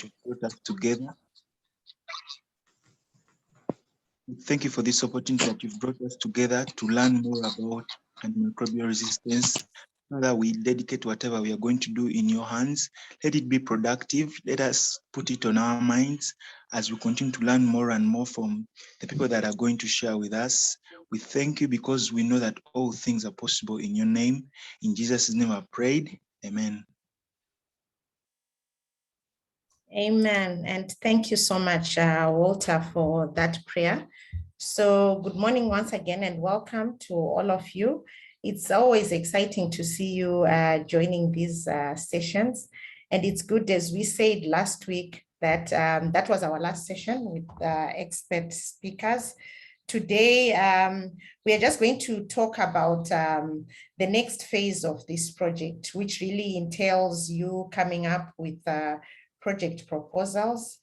you brought us together. Thank you for this opportunity that you've brought us together to learn more about antimicrobial resistance. Father, we dedicate whatever we are going to do in your hands. Let it be productive. Let us put it on our minds as we continue to learn more and more from the people that are going to share with us. We thank you because we know that all things are possible in your name. In Jesus' name I prayed. Amen. Amen. And thank you so much, Walter, for that prayer. So good morning once again and welcome to all of you. It's always exciting to see you joining these sessions. And it's good, as we said last week, that that was our last session with expert speakers. Today, we are just going to talk about the next phase of this project, which really entails you coming up with project proposals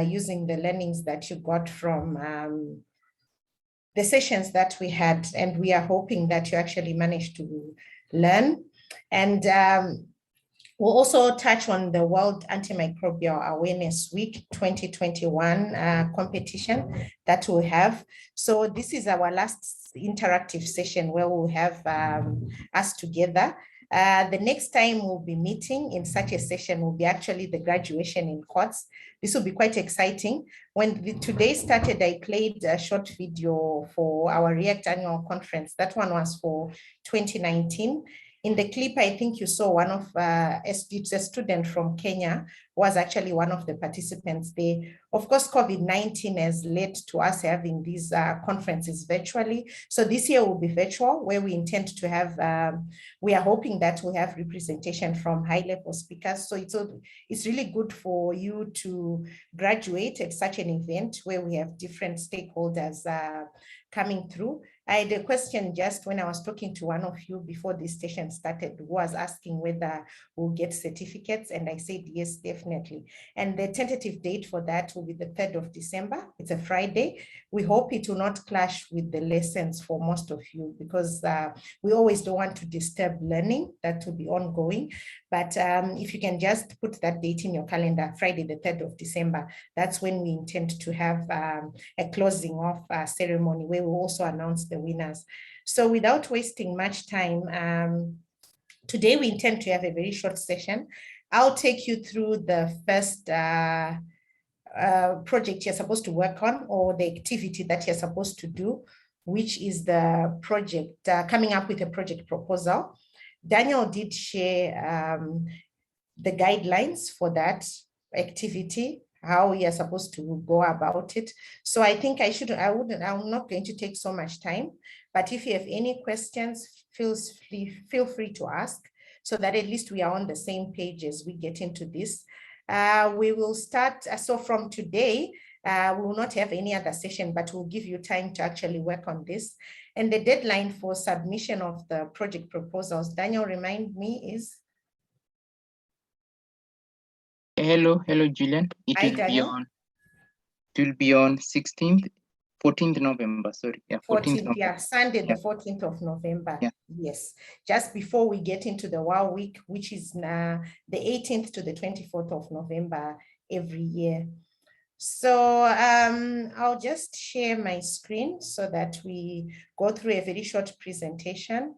using the learnings that you got from the sessions that we had, and we are hoping that you actually managed to learn. And we'll also touch on the World Antimicrobial Awareness Week 2021 competition that we'll have. So this is our last interactive session where we'll have us together. The next time we'll be meeting in such a session will be actually the graduation in courts. This will be quite exciting. When today started, I played a short video for our React annual conference. That one was for 2019. In the clip, I think you saw one of it's a student from Kenya was actually one of the participants there. Of course, COVID-19 has led to us having these conferences virtually. So this year will be virtual, where we intend to have, we are hoping that we have representation from high-level speakers. So it's really good for you to graduate at such an event where we have different stakeholders coming through. I had a question just when I was talking to one of you before this session started, who was asking whether we'll get certificates, and I said yes, definitely. And the tentative date for that will be the 3rd of December. It's a Friday. We hope it will not clash with the lessons for most of you, because we always don't want to disturb learning. That will be ongoing. But if you can just put that date in your calendar, Friday, the 3rd of December, that's when we intend to have a closing off ceremony where we'll also announce the winners. So without wasting much time, today we intend to have a very short session. I'll take you through the first project you're supposed to work on, or the activity that you're supposed to do, which is the project, coming up with a project proposal. Daniel did share the guidelines for that activity, how we are supposed to go about it. So I think I'm not going to take so much time, but if you have any questions, feel free to ask, so that at least we are on the same page as we get into this. We will start, so from today, we will not have any other session, but we'll give you time to actually work on this. And the deadline for submission of the project proposals, Daniel, remind me, is? Hello, Julian. It will be on 14th November, sorry. Yeah, 14th November. Yeah, Sunday, the 14th of November. Yeah. Yes, just before we get into the WOW week, which is the 18th to the 24th of November every year. So I'll just share my screen so that we go through a very short presentation.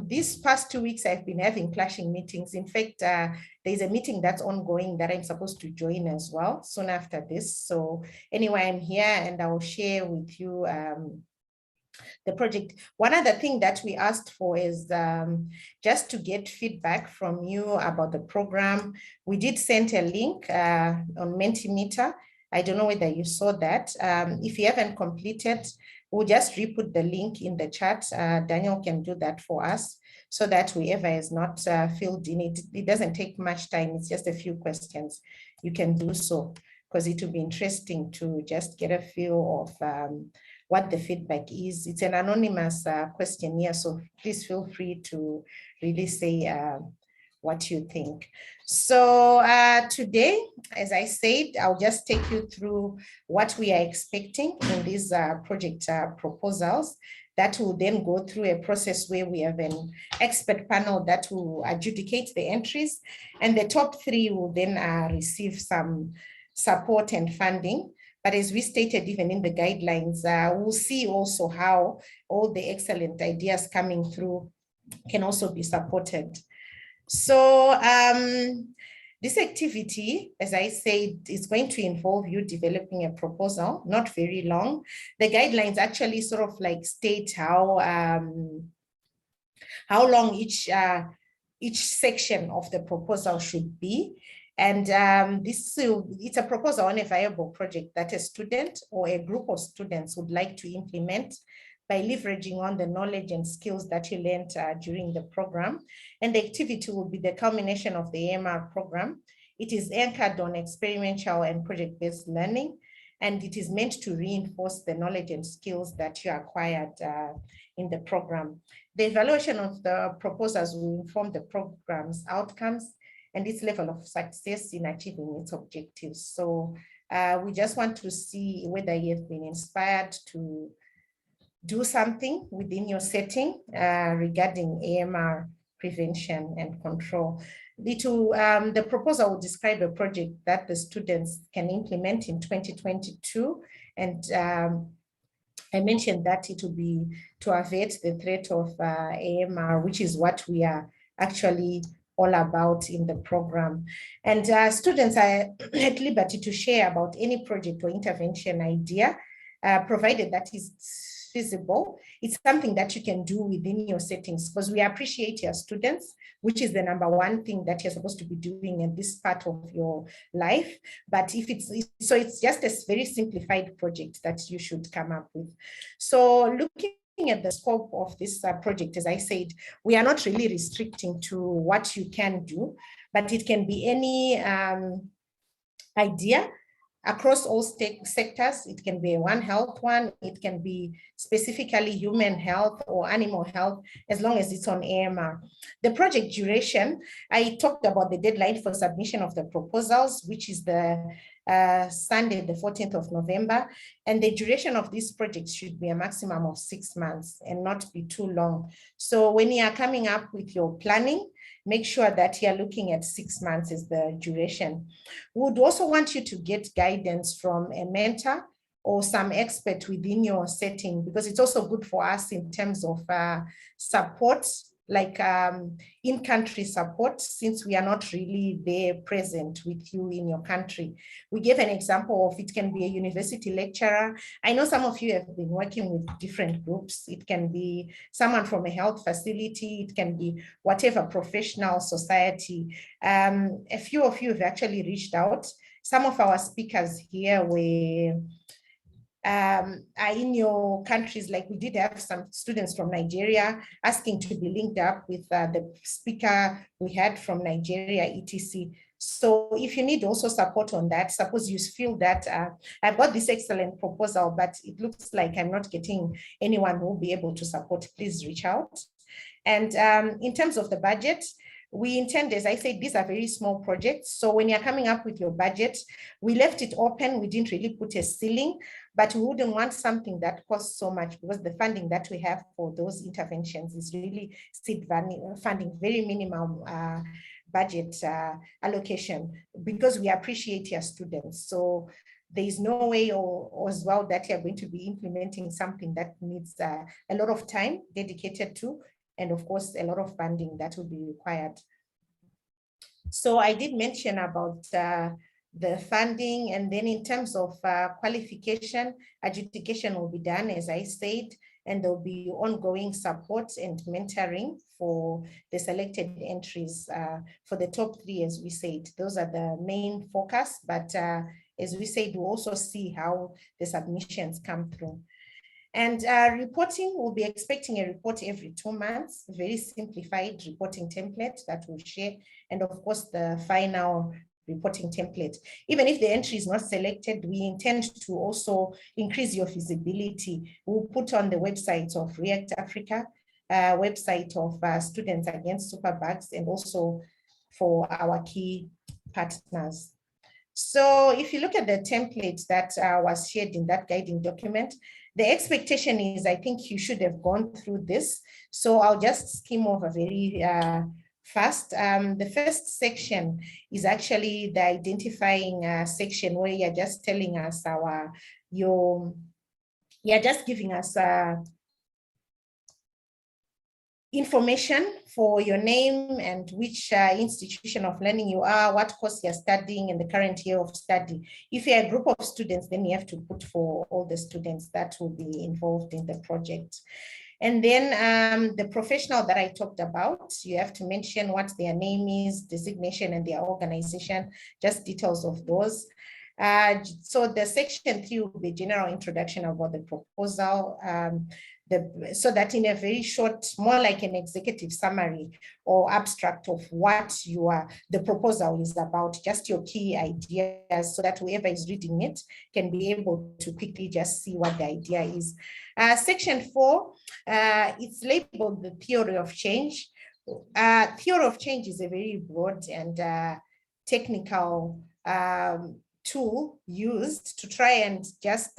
These past 2 weeks, I've been having clashing meetings. In fact, there's a meeting that's ongoing that I'm supposed to join as well soon after this. So anyway, I'm here and I'll share with you the project. One other thing that we asked for is just to get feedback from you about the program. We did send a link on Mentimeter. I don't know whether you saw that. If you haven't completed, we'll just re-put the link in the chat. Daniel can do that for us so that whoever is not filled in it, it doesn't take much time. It's just a few questions. You can do so, because it will be interesting to just get a feel of what the feedback is. It's an anonymous questionnaire, so please feel free to really say what you think. So today, as I said, I'll just take you through what we are expecting in these project proposals. that will then go through a process where we have an expert panel that will adjudicate the entries, and the top 3 will then receive some support and funding. But as we stated, even in the guidelines, we'll see also how all the excellent ideas coming through can also be supported. So this activity, as I said, is going to involve you developing a proposal, not very long. The guidelines actually sort of like state how long each section of the proposal should be. And it's a proposal on a viable project that a student or a group of students would like to implement by leveraging on the knowledge and skills that you learned during the program. And the activity will be the culmination of the AMR program. It is anchored on experiential and project-based learning, and it is meant to reinforce the knowledge and skills that you acquired in the program. The evaluation of the proposals will inform the program's outcomes and its level of success in achieving its objectives. So we just want to see whether you have been inspired to do something within your setting regarding AMR prevention and control. The proposal will describe a project that the students can implement in 2022. And I mentioned that it will be to avert the threat of AMR, which is what we are actually all about in the program. And students are at liberty to share about any project or intervention idea, provided that is feasible. It's something that you can do within your settings, because we appreciate your students, which is the #1 thing that you're supposed to be doing in this part of your life. But if it's just a very simplified project that you should come up with. So looking at the scope of this project, as I said, we are not really restricting to what you can do, but it can be any idea across all sectors. It can be a One Health one, it can be specifically human health or animal health, as long as it's on AMR. The project duration, I talked about the deadline for submission of the proposals, which is the Sunday, the 14th of November. And the duration of this project should be a maximum of 6 months and not be too long. So when you are coming up with your planning, make sure that you're looking at 6 months as the duration. We would also want you to get guidance from a mentor or some expert within your setting, because it's also good for us in terms of support, like in-country support, since we are not really there present with you in your country. We gave an example of it can be a university lecturer. I know some of you have been working with different groups. It can be someone from a health facility. It can be whatever professional society. A few of you have actually reached out. Some of our speakers here were are in your countries. Like we did have some students from Nigeria asking to be linked up with the speaker we had from Nigeria, etc. So if you need also support on that, suppose you feel that I've got this excellent proposal, but it looks like I'm not getting anyone who will be able to support, please reach out. And in terms of the budget, we intend, as I said, these are very small projects. So when you're coming up with your budget, we left it open. We didn't really put a ceiling, but we wouldn't want something that costs so much, because the funding that we have for those interventions is really seed funding, very minimum budget allocation, because we appreciate your students. So there is no way or as well that you're going to be implementing something that needs a lot of time dedicated to, and of course, a lot of funding that will be required. So I did mention about the funding, and then in terms of qualification, adjudication will be done, as I said, and there'll be ongoing support and mentoring for the selected entries for the top 3, as we said. Those are the main focus, but as we said, we'll also see how the submissions come through. And reporting, we'll be expecting a report every 2 months, very simplified reporting template that we'll share. And of course, the final reporting template. Even if the entry is not selected, we intend to also increase your visibility. We'll put on the website of React Africa, website of Students Against Superbugs, and also for our key partners. So if you look at the template that was shared in that guiding document, the expectation is, I think you should have gone through this. So I'll just skim over very fast. The first section is actually the identifying section where you're just telling us you're just giving us information for your name and which institution of learning you are, what course you're studying, and the current year of study. If you're a group of students, then you have to put for all the students that will be involved in the project. And then the professional that I talked about, you have to mention what their name is, designation, and their organization, just details of those. So the section 3 will be general introduction about the proposal, so that in a very short, more like an executive summary or abstract of what the proposal is about, just your key ideas, so that whoever is reading it can be able to quickly just see what the idea is. Section 4, it's labeled the theory of change. Theory of change is a very broad and technical tool used to try and just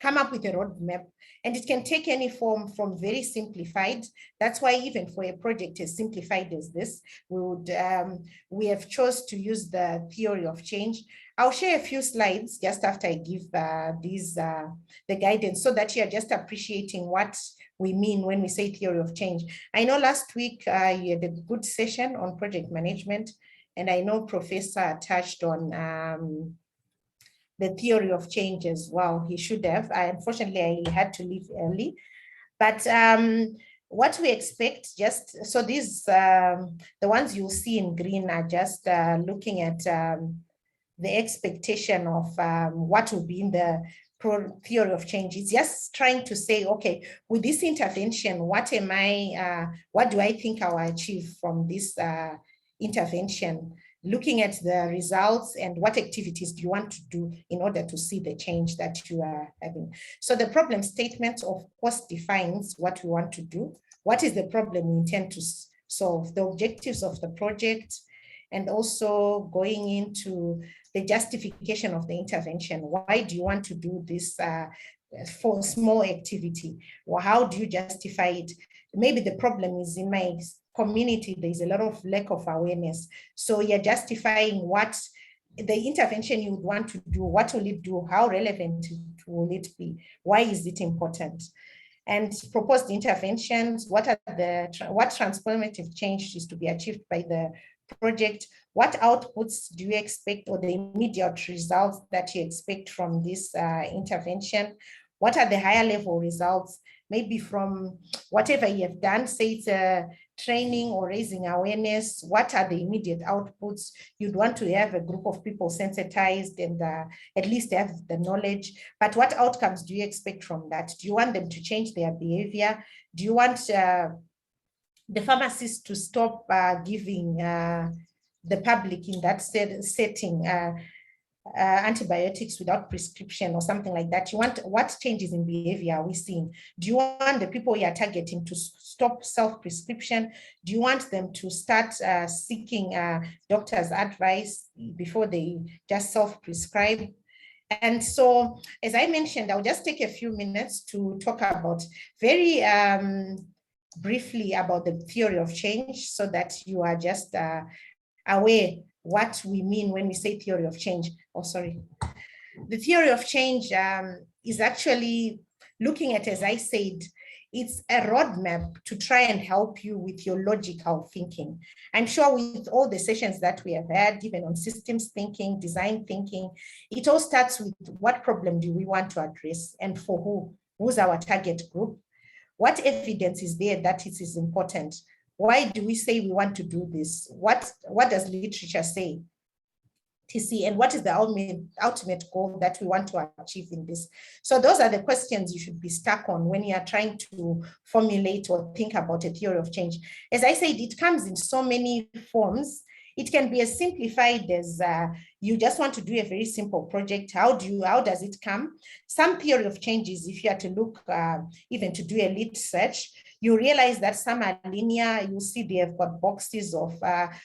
come up with a roadmap. And it can take any form from very simplified. That's why even for a project as simplified as this, we have chose to use the theory of change. I'll share a few slides just after I give the guidance, so that you're just appreciating what we mean when we say theory of change. I know last week you had a good session on project management, and I know Professor touched on the theory of change as well. He should have. Unfortunately, I had to leave early. But what we expect, just so these, the ones you'll see in green are just looking at the expectation of what will be in the theory of change. It's just trying to say, okay, with this intervention, what do I think I'll achieve from this intervention? Looking at the results and what activities do you want to do in order to see the change that you are having. So the problem statement, of course, defines what we want to do. What is the problem we intend to solve? The objectives of the project, and also going into the justification of the intervention. Why do you want to do this for small activity? Or how do you justify it? Maybe the problem is in my community, there's a lot of lack of awareness. So you're justifying what the intervention you would want to do, what will it do, how relevant will it be, why is it important? And proposed interventions, what transformative change is to be achieved by the project, what outputs do you expect, or the immediate results that you expect from this intervention, what are the higher level results, maybe from whatever you have done, say it's a training or raising awareness, what are the immediate outputs? You'd want to have a group of people sensitized and at least have the knowledge, but what outcomes do you expect from that? Do you want them to change their behavior? Do you want the pharmacists to stop giving the public in that setting antibiotics without prescription or something like that? You want, what changes in behavior are we seeing? Do you want the people you are targeting to stop self-prescription? Do you want them to start seeking doctor's advice before they just self-prescribe? And so, as I mentioned, I'll just take a few minutes to talk about very briefly about the theory of change, so that you are just aware what we mean when we say theory of change. Oh, sorry. The theory of change is actually looking at, as I said, it's a roadmap to try and help you with your logical thinking. I'm sure with all the sessions that we have had, even on systems thinking, design thinking, it all starts with what problem do we want to address and for who? Who's our target group? What evidence is there that it is important? Why do we say we want to do this? What does literature say? TC, and what is the ultimate goal that we want to achieve in this? So those are the questions you should be stuck on when you are trying to formulate or think about a theory of change. As I said, it comes in so many forms. It can be as simplified as you just want to do a very simple project. How does it come? Some theory of changes, if you are to look, even to do a lit search, You realize that some are linear. You see they have got boxes of,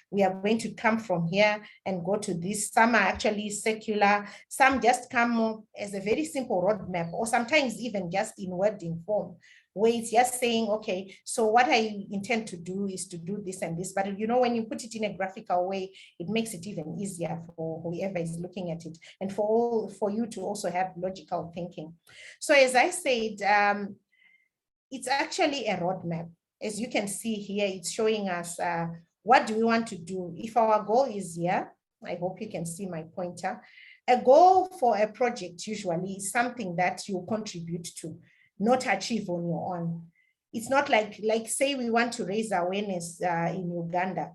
we are going to come from here and go to this. Some are actually secular. Some just come as a very simple roadmap, or sometimes even just in wording form, where it's just saying, okay, so what I intend to do is to do this and this. But you know, when you put it in a graphical way, it makes it even easier for whoever is looking at it, and for you to also have logical thinking. So as I said, it's actually a roadmap. As you can see here, it's showing us what do we want to do. If our goal is here, I hope you can see my pointer. A goal for a project usually is something that you contribute to, not achieve on your own. It's not like say we want to raise awareness in Uganda,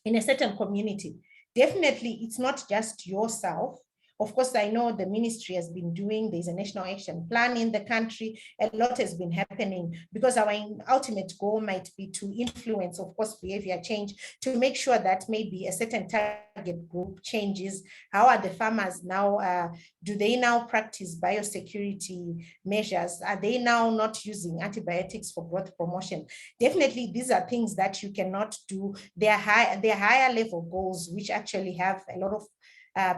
in a certain community. Definitely, it's not just yourself. Of course, I know the ministry has been doing, there's a national action plan in the country, a lot has been happening, because our ultimate goal might be to influence, of course, behavior change, to make sure that maybe a certain target group changes. How are the farmers now, do they now practice biosecurity measures? Are they now not using antibiotics for growth promotion? Definitely, these are things that you cannot do. They're higher level goals, which actually have a lot of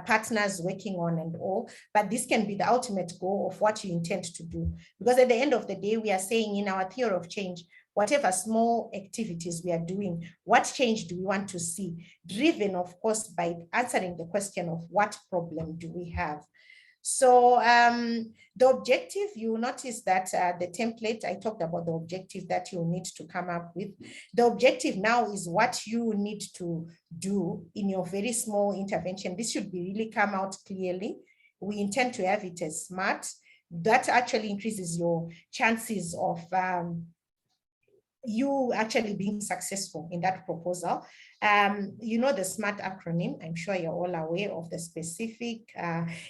partners working on and all, but this can be the ultimate goal of what you intend to do. Because at the end of the day, we are saying in our theory of change, whatever small activities we are doing, what change do we want to see? Driven, of course, by answering the question of what problem do we have? So the objective, you will notice that the template, I talked about the objective that you need to come up with. The objective now is what you need to do in your very small intervention. This should be really come out clearly. We intend to have it as SMART. That actually increases your chances of you actually being successful in that proposal. You know the SMART acronym, I'm sure you're all aware of the specific,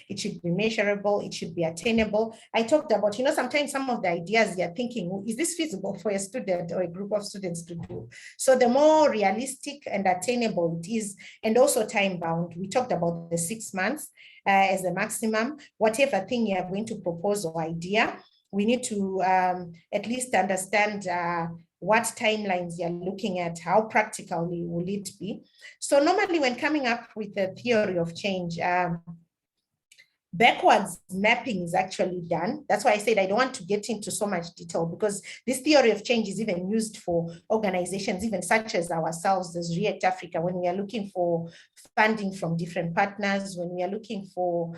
it should be measurable, it should be attainable. I talked about, you know, sometimes some of the ideas you're thinking, is this feasible for a student or a group of students to do? So the more realistic and attainable it is, and also time bound, we talked about the 6 months as the maximum. Whatever thing you are going to propose or idea, we need to at least understand what timelines you're looking at, how practically will it be. So normally when coming up with the theory of change, backwards mapping is actually done. That's why I said I don't want to get into so much detail, because this theory of change is even used for organizations, even such as ourselves, as React Africa, when we are looking for funding from different partners, when we are looking for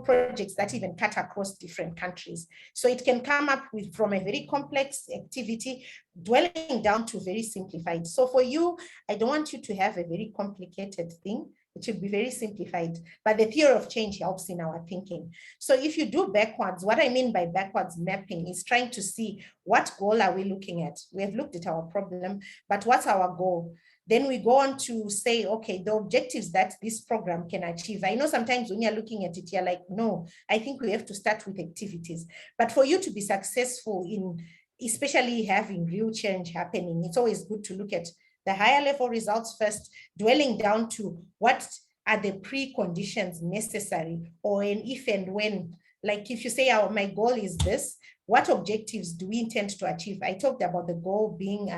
projects that even cut across different countries. So it can come up with from a very complex activity, dwelling down to very simplified. So for you, I don't want you to have a very complicated thing. It should be very simplified, but the theory of change helps in our thinking. So if you do backwards, what I mean by backwards mapping is trying to see what goal are we looking at? We have looked at our problem, but what's our goal? Then we go on to say, okay, the objectives that this program can achieve. I know sometimes when you're looking at it, you're like, no, I think we have to start with activities. But for you to be successful in, especially having real change happening, it's always good to look at the higher level results first, dwelling down to what are the preconditions necessary, or an if and when. Like if you say, oh, my goal is this, what objectives do we intend to achieve? I talked about the goal being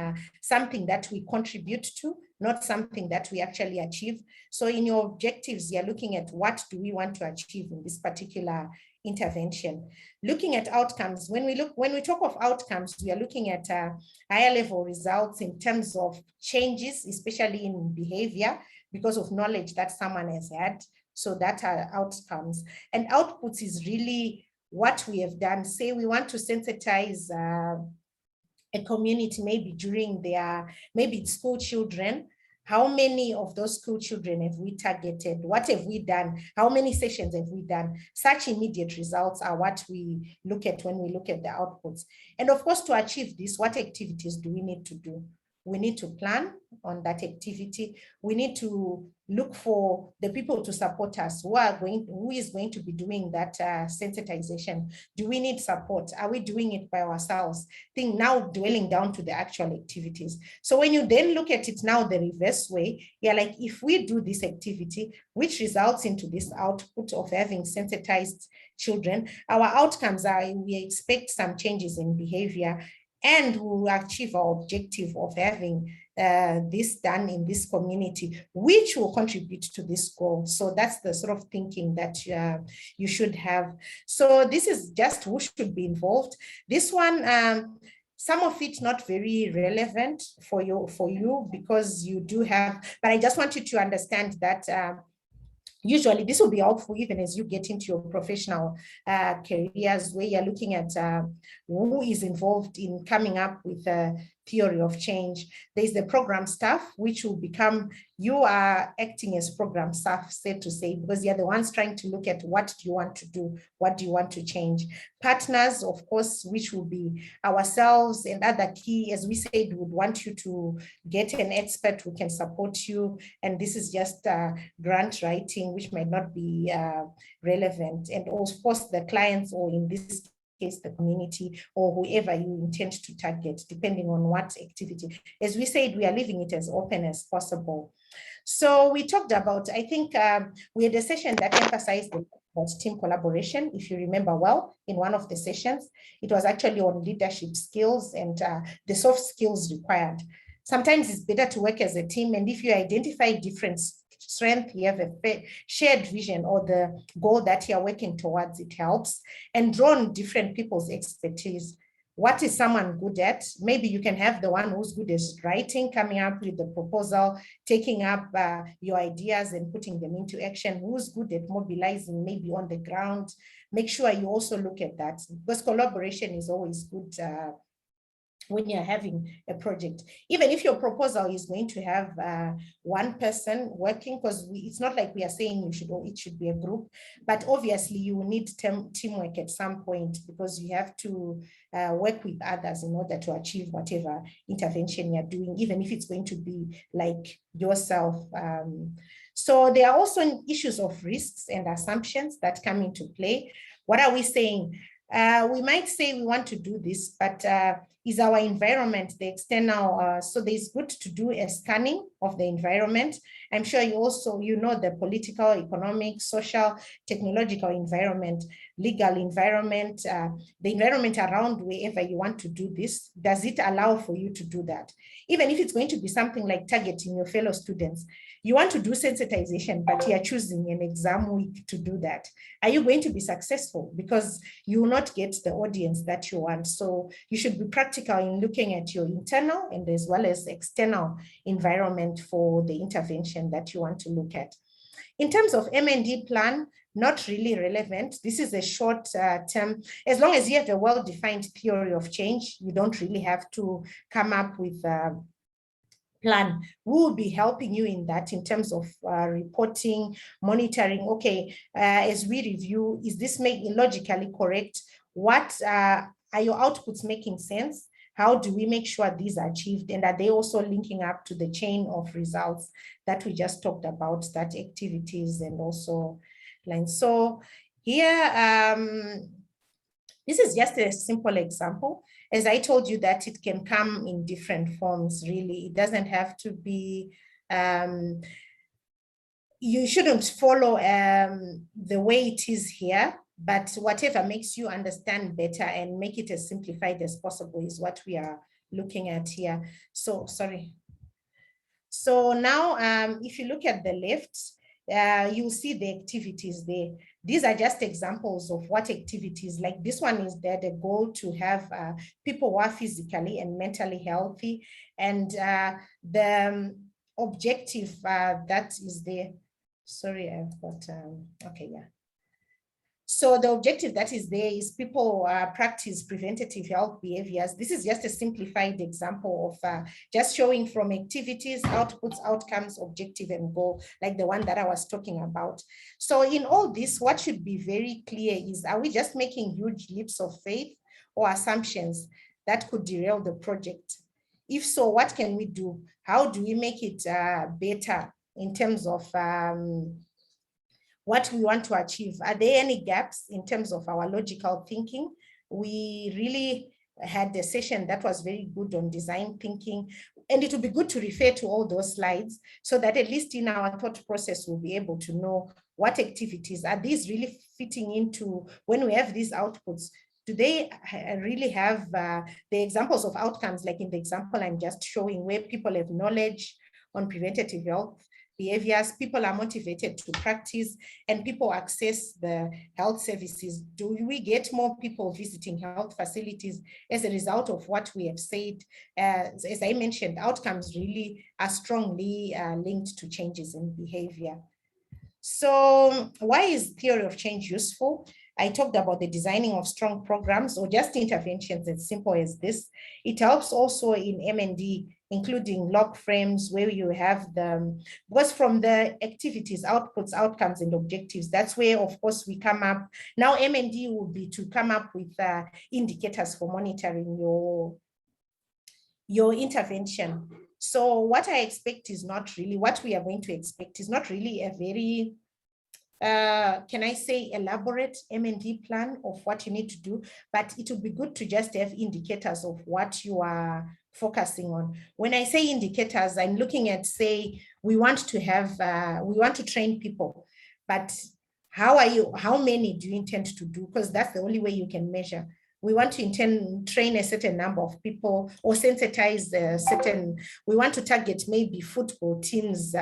something that we contribute to, not something that we actually achieve. So in your objectives, you're looking at what do we want to achieve in this particular intervention. Looking at outcomes, when we talk of outcomes, we are looking at higher level results in terms of changes, especially in behavior, because of knowledge that someone has had. So that are outcomes. And outputs is really what we have done. Say we want to sensitize a community, maybe during maybe school children. How many of those school children have we targeted? What have we done? How many sessions have we done? Such immediate results are what we look at when we look at the outputs. And of course, to achieve this, what activities do we need to do? we need to plan on that activity. We need to look for the people to support us who is going to be doing that sensitization. Do we need support? Are we doing it by ourselves? Think now dwelling down to the actual activities. So when you then look at it now the reverse way, you're like, if we do this activity, which results into this output of having sensitized children, our outcomes are we expect some changes in behavior, and we will achieve our objective of having this done in this community, which will contribute to this goal. So that's the sort of thinking that you should have. So this is just who should be involved. This one, some of it not very relevant for you because you do have, but I just want you to understand that usually this will be helpful even as you get into your professional careers, where you're looking at who is involved in coming up with a theory of change. There's the program staff, which will become, you are acting as program staff, said to say, because you're the ones trying to look at what do you want to do, what do you want to change. Partners, of course, which will be ourselves and other key, as we said, would want you to get an expert who can support you. And this is just grant writing, which might not be relevant. And of course, the clients, or in this case, the community, or whoever you intend to target, depending on what activity. As we said, we are leaving it as open as possible. So we talked about, I think we had a session that emphasized about team collaboration. If you remember well, in one of the sessions, it was actually on leadership skills and the soft skills required. Sometimes it's better to work as a team, and if you identify different strength, you have a shared vision or the goal that you're working towards, it helps. And draw on different people's expertise. What is someone good at? Maybe you can have the one who's good at writing, coming up with the proposal, taking up your ideas and putting them into action. Who's good at mobilizing, maybe on the ground? Make sure you also look at that, because collaboration is always good when you're having a project. Even if your proposal is going to have one person working, because it's not like we are saying it should be a group, but obviously you will need teamwork at some point, because you have to work with others in order to achieve whatever intervention you're doing, even if it's going to be like yourself. So there are also issues of risks and assumptions that come into play. What are we saying? We might say we want to do this, but is our environment, the external, so there's good to do a scanning of the environment. I'm sure you also, the political, economic, social, technological environment, legal environment, the environment around wherever you want to do this. Does it allow for you to do that? Even if it's going to be something like targeting your fellow students, you want to do sensitization, but you're choosing an exam week to do that. Are you going to be successful? Because you will not get the audience that you want. So you should be practical in looking at your internal and as well as external environment for the intervention that you want to look at. In terms of M&D plan, not really relevant. This is a short term. As long as you have a well-defined theory of change, you don't really have to come up with plan. We will be helping you in that in terms of reporting, monitoring. Okay, as we review, is this making logically correct? What are your outputs making sense? How do we make sure these are achieved? And are they also linking up to the chain of results that we just talked about, that activities and also lines? So here, this is just a simple example. As I told you that it can come in different forms, really. It doesn't have to be, you shouldn't follow the way it is here, but whatever makes you understand better and make it as simplified as possible is what we are looking at here. So, sorry. So now, if you look at the left, you'll see the activities there. These are just examples of what activities, like this one is there, the goal to have people who are physically and mentally healthy. And the objective that is there, sorry, I've got, okay, yeah. So the objective that is there is people practice preventative health behaviors. This is just a simplified example of just showing from activities, outputs, outcomes, objective and goal, like the one that I was talking about. So in all this, what should be very clear is, are we just making huge leaps of faith or assumptions that could derail the project? If so, what can we do? How do we make it better in terms of what we want to achieve? Are there any gaps in terms of our logical thinking? We really had a session that was very good on design thinking, and it would be good to refer to all those slides so that at least in our thought process, we'll be able to know what activities are these really fitting into when we have these outputs. Do they really have the examples of outcomes, like in the example I'm just showing, where people have knowledge on preventative health behaviors, people are motivated to practice, and people access the health services? Do we get more people visiting health facilities as a result of what we have said? As I mentioned, outcomes really are strongly linked to changes in behavior. So why is theory of change useful? I talked about the designing of strong programs or just interventions as simple as this. It helps also in M&D, including log frames where you have the, because from the activities, outputs, outcomes, and objectives, that's where, of course, we come up. Now, M&D would be to come up with indicators for monitoring your intervention. So what I expect is not really, what we are going to expect is not really a very, can I say, elaborate M&D plan of what you need to do, but it would be good to just have indicators of what you are focusing on. When I say indicators, I'm looking at, say, we want to have, we want to train people, but how many do you intend to do? Because that's the only way you can measure. We want to train a certain number of people or sensitize we want to target maybe football teams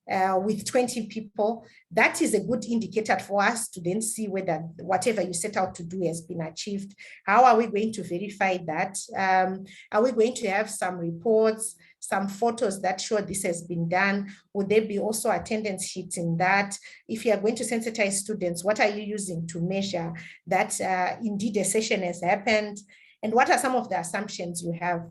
with 20 people. That is a good indicator for us to then see whether whatever you set out to do has been achieved. How are we going to verify that? Are we going to have some reports, some photos that show this has been done? Would there be also attendance sheets in that? If you are going to sensitize students, what are you using to measure that indeed a session has happened? And what are some of the assumptions you have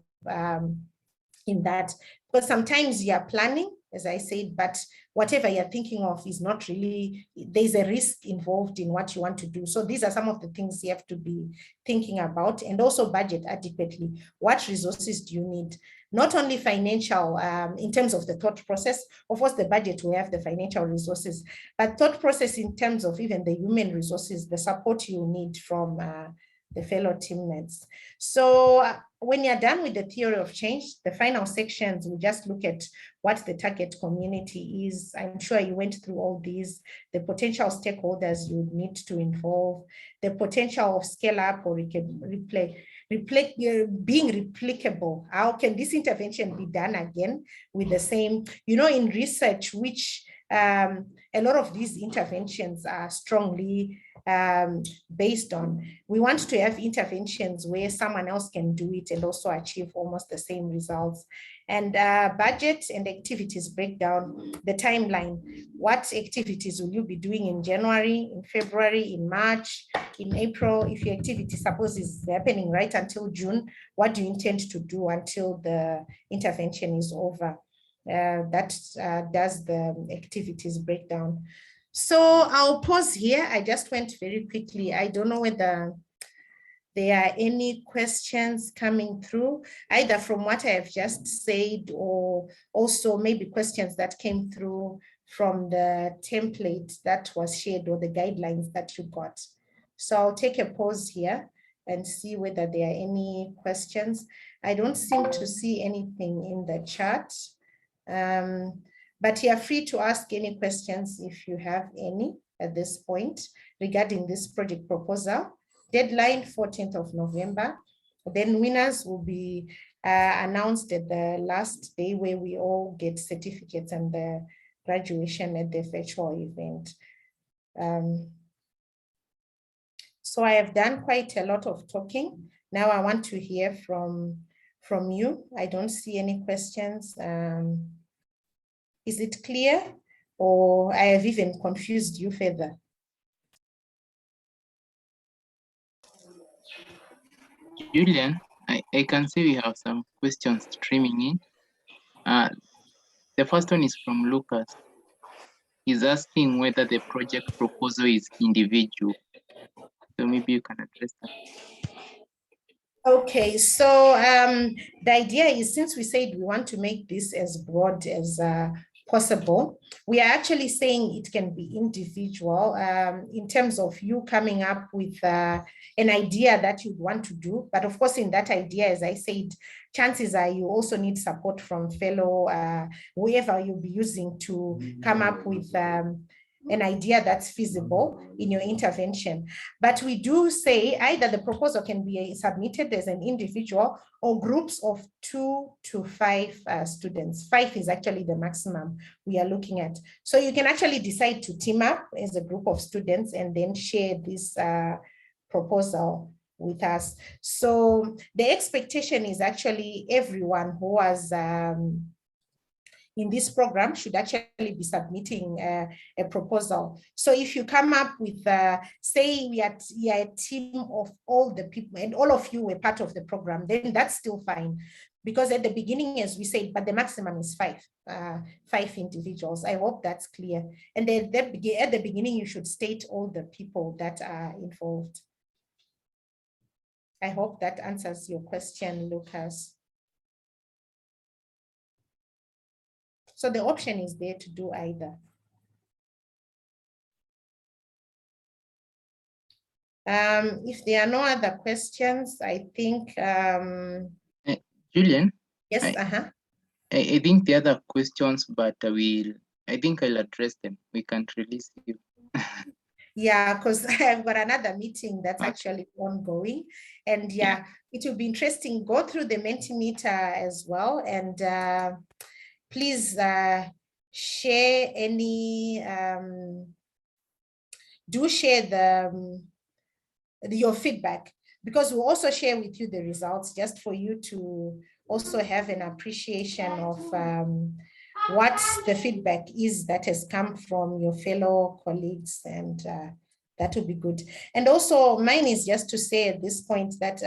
in that? Because sometimes you are planning, as I said, but whatever you're thinking of is not really, there's a risk involved in what you want to do. So these are some of the things you have to be thinking about, and also budget adequately. What resources do you need? Not only financial in terms of the thought process, of course the budget will have the financial resources, but thought process in terms of even the human resources, the support you need from the fellow teammates. So when you're done with the theory of change, the final sections will just look at what the target community is. I'm sure you went through all these, the potential stakeholders you need to involve, the potential of scale up or being replicable. How can this intervention be done again with the same, in research, which a lot of these interventions are strongly based on. We want to have interventions where someone else can do it and also achieve almost the same results. And budget and activities breakdown, the timeline. What activities will you be doing in January, in February, in March, in April? If your activity, suppose, is happening right until June, what do you intend to do until the intervention is over? That does the activities breakdown. So I'll pause here. I just went very quickly. I don't know whether there are any questions coming through, either from what I have just said or also maybe questions that came through from the template that was shared or the guidelines that you got. So I'll take a pause here and see whether there are any questions. I don't seem to see anything in the chat. But you're free to ask any questions if you have any at this point regarding this project proposal. Deadline 14th of November. Then winners will be announced at the last day where we all get certificates and the graduation at the virtual event. So I have done quite a lot of talking. Now I want to hear from you. I don't see any questions. Is it clear, or I have even confused you further? Julian, I can see we have some questions streaming in. The first one is from Lucas. He's asking whether the project proposal is individual. So maybe you can address that. Okay, so the idea is, since we said we want to make this as broad as possible, we are actually saying it can be individual in terms of you coming up with an idea that you want to do. But of course, in that idea, as I said, chances are you also need support from fellow, whoever you'll be using to come up with an idea that's feasible in your intervention. But we do say either the proposal can be submitted as an individual or groups of 2 to 5 students. 5 is actually the maximum we are looking at. So you can actually decide to team up as a group of students and then share this proposal with us. So the expectation is actually everyone who was in this program should actually be submitting a proposal. So if you come up with, say we are a team of all the people and all of you were part of the program, then that's still fine. Because at the beginning, as we said, but the maximum is 5 individuals. I hope that's clear. And then at the beginning, you should state all the people that are involved. I hope that answers your question, Lucas. So the option is there to do either. If there are no other questions, I think. Julian? Yes, I think the other questions, but I think I'll address them. We can't release you. Yeah, because I've got another meeting that's actually ongoing. And yeah, it will be interesting. Go through the Mentimeter as well. And please share any, do share your feedback, because we'll also share with you the results just for you to also have an appreciation of what the feedback is that has come from your fellow colleagues, and that would be good. And also mine is just to say at this point that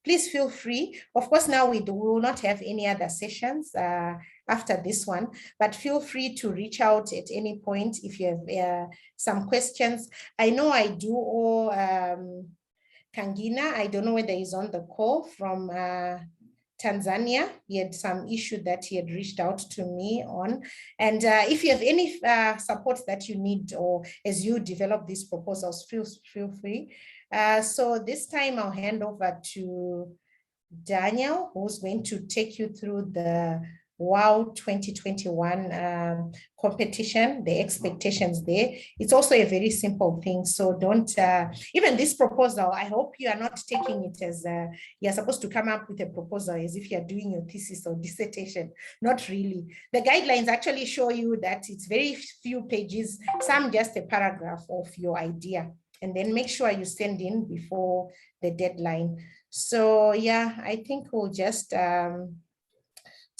please feel free. Of course, now we will not have any other sessions after this one, but feel free to reach out at any point if you have some questions. I know I do owe Kangina, I don't know whether he's on the call, from Tanzania. He had some issue that he had reached out to me on. And if you have any support that you need, or as you develop these proposals, feel free. So this time I'll hand over to Daniel, who's going to take you through the WOW 2021 competition, the expectations there. It's also a very simple thing. So don't, even this proposal, I hope you are not taking it as you're supposed to come up with a proposal as if you're doing your thesis or dissertation. Not really. The guidelines actually show you that it's very few pages, some just a paragraph of your idea. And then make sure you send in before the deadline. So yeah, I think we'll just,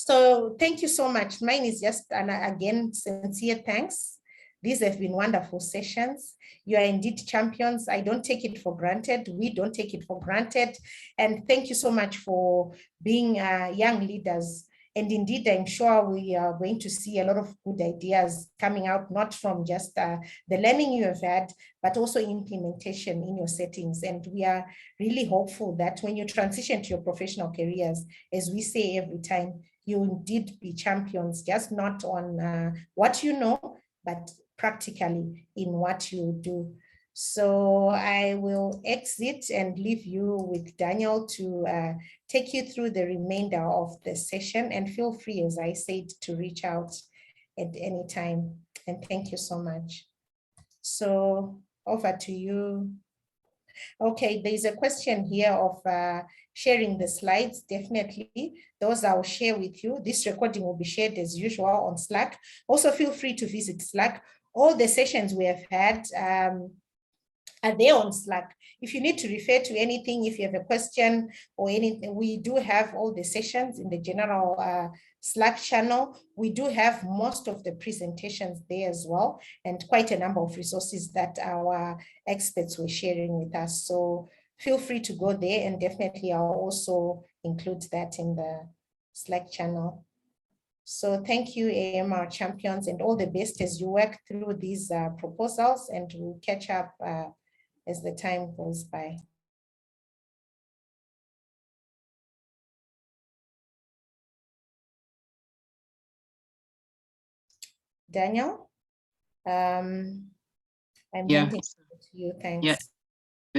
so thank you so much. Mine is just, and again, sincere thanks. These have been wonderful sessions. You are indeed champions. I don't take it for granted. We don't take it for granted. And thank you so much for being young leaders. And indeed, I'm sure we are going to see a lot of good ideas coming out, not from just the learning you have had, but also implementation in your settings. And we are really hopeful that when you transition to your professional careers, as we say every time, you indeed be champions, just not on what you know, but practically in what you do. So I will exit and leave you with Daniel to take you through the remainder of the session, and feel free, as I said, to reach out at any time. And thank you so much. So over to you. Okay, there's a question here of sharing the slides. Definitely, those I'll share with you. This recording will be shared as usual on Slack. Also, feel free to visit Slack. All the sessions we have had are there on Slack. If you need to refer to anything, if you have a question or anything, we do have all the sessions in the general Slack channel. We do have most of the presentations there as well, and quite a number of resources that our experts were sharing with us. So feel free to go there, and definitely I'll also include that in the Slack channel. So thank you, AMR champions, and all the best as you work through these proposals, and we'll catch up as the time goes by. Daniel, I'm handing it to you. Thanks. Yeah.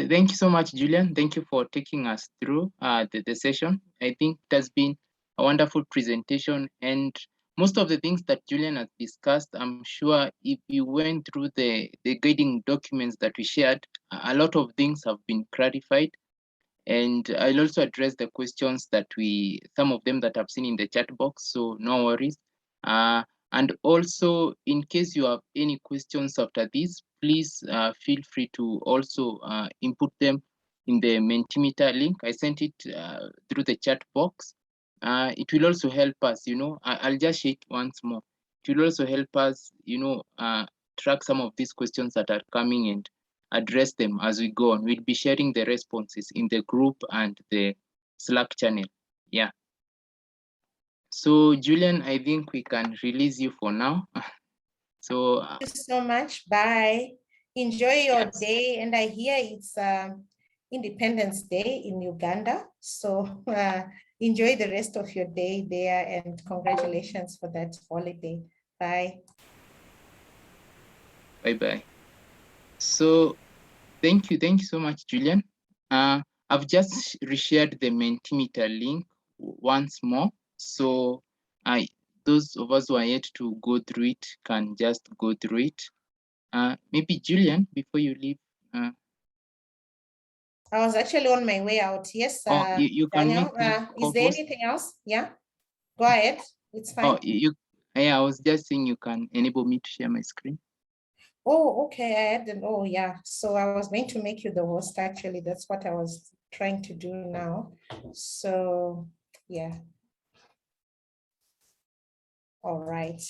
Thank you so much, Julian. Thank you for taking us through the session. I think it has been a wonderful presentation, and most of the things that Julian has discussed, I'm sure if you went through the guiding documents that we shared, a lot of things have been clarified. And I'll also address the questions that some of them that I've seen in the chat box, so no worries. And also, in case you have any questions after this, please feel free to also input them in the Mentimeter link. I sent it through the chat box. It will also help us, I'll just share it once more. It will also help us, track some of these questions that are coming and address them as we go on. We'll be sharing the responses in the group and the Slack channel. Yeah. So Julian, I think we can release you for now. So thank you so much. Bye. Enjoy your day. And I hear it's Independence Day in Uganda. So enjoy the rest of your day there, and congratulations for that holiday. Bye. Bye-bye. So thank you so much, Julian. I've just reshared the Mentimeter link once more. So those of us who are yet to go through it can just go through it. Maybe Julian, before you leave. I was actually on my way out. Yes, you can Daniel, is there anything else? Yeah, go ahead. It's fine. Yeah, I was just saying you can enable me to share my screen. Oh, okay. I had an, oh yeah. So I was going to make you the host. Actually, that's what I was trying to do now. So yeah. All right.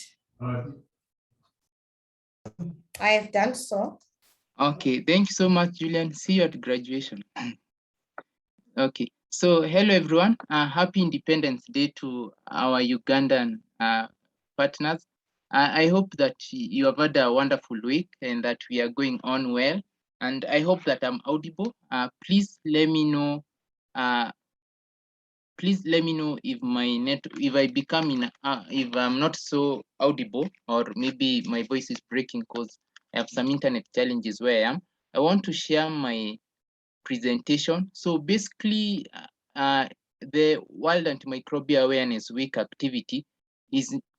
I have done so. Okay, thank you so much, Julian. See you at graduation. Okay, so hello everyone. Happy Independence Day to our Ugandan partners. I hope that you have had a wonderful week and that we are going on well. And I hope that I'm audible. Please let me know. Please let me know if if I become if I'm not so audible, or maybe my voice is breaking because I have some internet challenges where I am. I want to share my presentation. So basically, the World Antimicrobial Awareness Week activity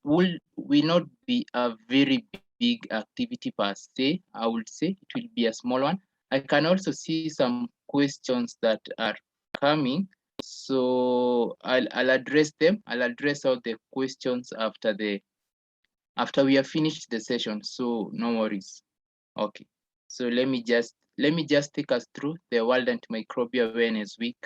will not be a very big activity per se. I would say it will be a small one. I can also see some questions that are coming, so I'll address them. I'll address all the questions after we have finished the session. So no worries. Okay. So let me just take us through the World Antimicrobial Awareness Week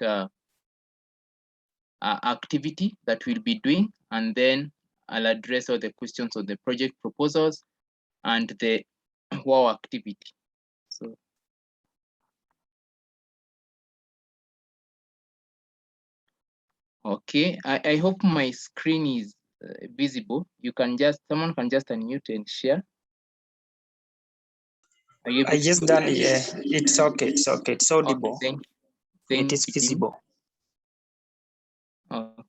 activity that we'll be doing, and then I'll address all the questions on the project proposals and the WOW activity. So okay, I hope my screen is visible. Someone can just unmute and share. I just done it. It's okay. It's okay. It's audible. Okay, it is visible. Okay.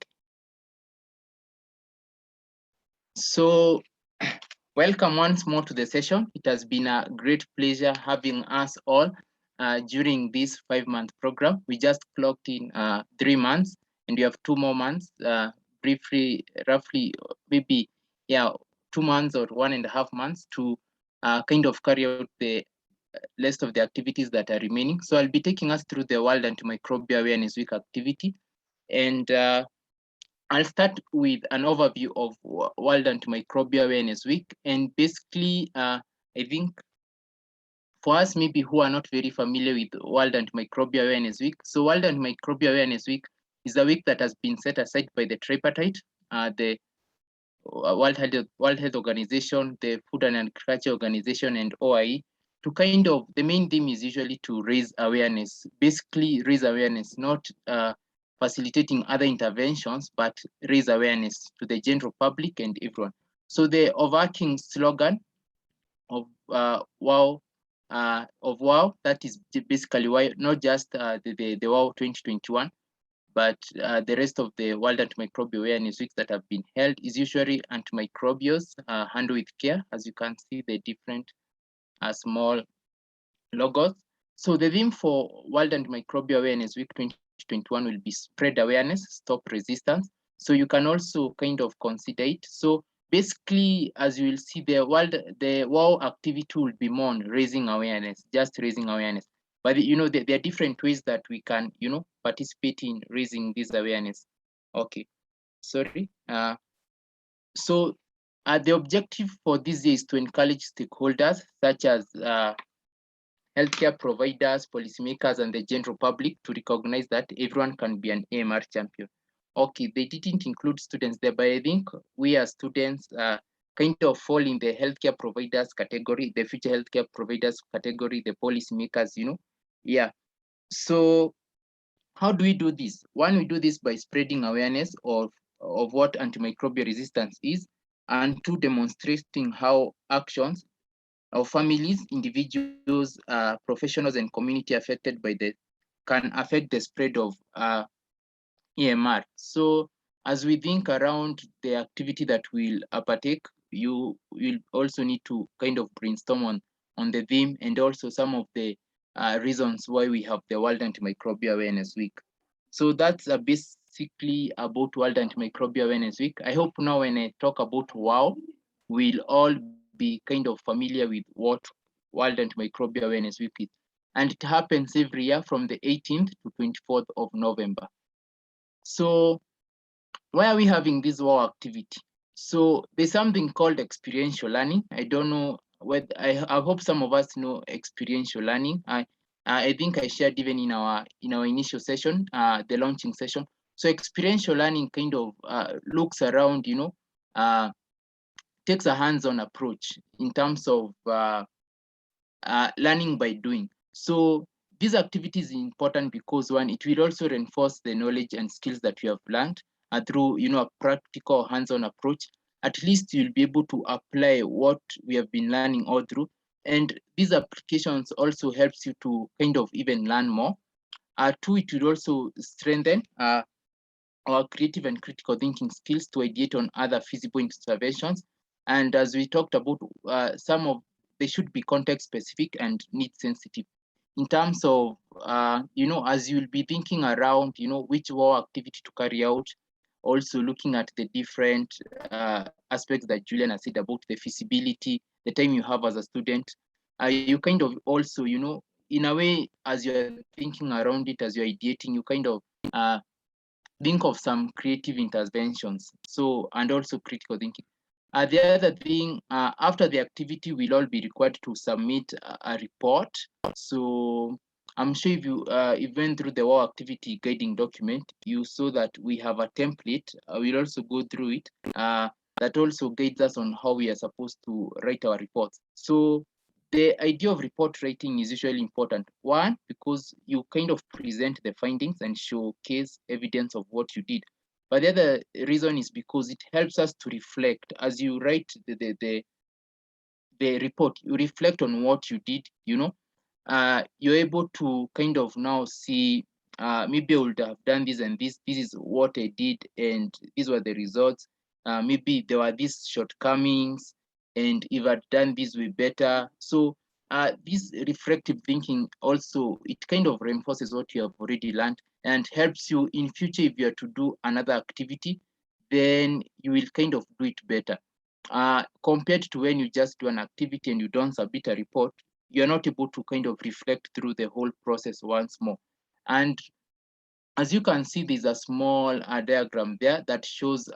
So welcome once more to the session. It has been a great pleasure having us all during this 5-month program. We just clocked in 3 months, and we have 2 more months, roughly, maybe, 2 months or 1.5 months to kind of carry out the rest of the activities that are remaining. So I'll be taking us through the World Antimicrobial Awareness Week activity, and I'll start with an overview of World Antimicrobial Awareness Week. And basically, I think for us maybe who are not very familiar with World Antimicrobial Awareness Week, so World Antimicrobial Awareness Week is a week that has been set aside by the tripartite, the World Health Organization, the Food and Agriculture Organization, and OIE, to kind of, the main theme is usually to raise awareness, basically raise awareness, not facilitating other interventions, but raise awareness to the general public and everyone. So the overarching slogan of WOW, that is basically why, not just the WOW 2021, but the rest of the World Antimicrobial Awareness Weeks that have been held is usually antimicrobials, handle with care. As you can see, the different small logos. So the theme for World Antimicrobial Awareness Week 2021 will be spread awareness, stop resistance. So you can also kind of consider it. So basically, as you will see, the WOW activity will be more on raising awareness, just raising awareness. But there are different ways that we can, participate in raising this awareness. Okay, sorry. So the objective for this year is to encourage stakeholders such as healthcare providers, policymakers, and the general public to recognize that everyone can be an AMR champion. Okay, they didn't include students there, but I think we as students kind of fall in the healthcare providers category, the future healthcare providers category, the policymakers, Yeah. So how do we do this? One, we do this by spreading awareness of what antimicrobial resistance is, and two, demonstrating how actions of families, individuals, professionals, and community affected by the can affect the spread of EMR. So as we think around the activity that we'll partake, you will also need to kind of brainstorm on the theme and also some of the reasons why we have the World Antimicrobial Awareness Week. So that's basically about World Antimicrobial Awareness Week. I hope now when I talk about WOW, we'll all be kind of familiar with what World Antimicrobial Awareness Week is. And it happens every year from the 18th to 24th of November. So why are we having this WOW activity? So there's something called experiential learning. I don't know whether I hope some of us know experiential learning. I think I shared even in our initial session, the launching session. So experiential learning kind of looks around, takes a hands-on approach in terms of learning by doing. So this activity is important because one, it will also reinforce the knowledge and skills that you have learned through a practical hands-on approach. At least you'll be able to apply what we have been learning all through. And these applications also helps you to kind of even learn more. Two, it will also strengthen our creative and critical thinking skills to ideate on other feasible interventions. And as we talked about, they should be context specific and need sensitive. In terms of, as you'll be thinking around, which WOW activity to carry out, also looking at the different aspects that Julian has said about the feasibility, the time you have as a student, you kind of also, in a way, as you're thinking around it, as you're ideating, you kind of think of some creative interventions. So, and also critical thinking. The other thing, after the activity, we'll all be required to submit a report. So I'm sure if you went through the WOW activity guiding document, you saw that we have a template. We'll also go through it. That also guides us on how we are supposed to write our reports. So the idea of report writing is usually important. One, because you kind of present the findings and showcase evidence of what you did. But the other reason is because it helps us to reflect. As you write the report, you reflect on what you did, you're able to kind of now see, maybe I would have done this and this is what I did and these were the results. Maybe there were these shortcomings and if I'd done this way better. So this reflective thinking also, it kind of reinforces what you have already learned and helps you in future if you are to do another activity, then you will kind of do it better. Compared to when you just do an activity and you don't submit a report, you're not able to kind of reflect through the whole process once more. And as you can see, there's a small diagram there that shows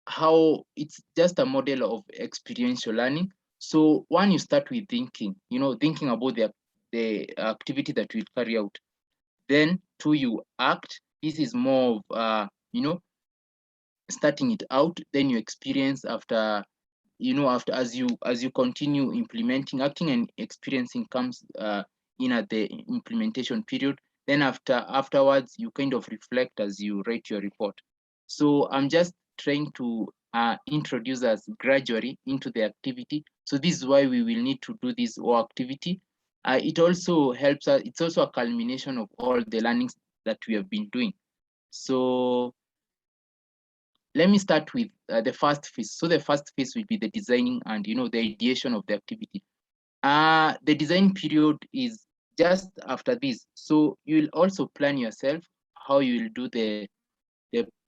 how it's just a model of experiential learning. So one, you start with thinking, thinking about the activity that you carry out. Then two, you act. This is more of, starting it out. Then you experience after, as you continue implementing, acting and experiencing comes in at the implementation period. Then afterwards, you kind of reflect as you write your report. So I'm just trying to introduce us gradually into the activity. So this is why we will need to do this WOW activity. It also helps us, it's also a culmination of all the learnings that we have been doing. So let me start with the first phase. So the first phase will be the designing and the ideation of the activity. The design period is just after this. So you will also plan yourself how you will do the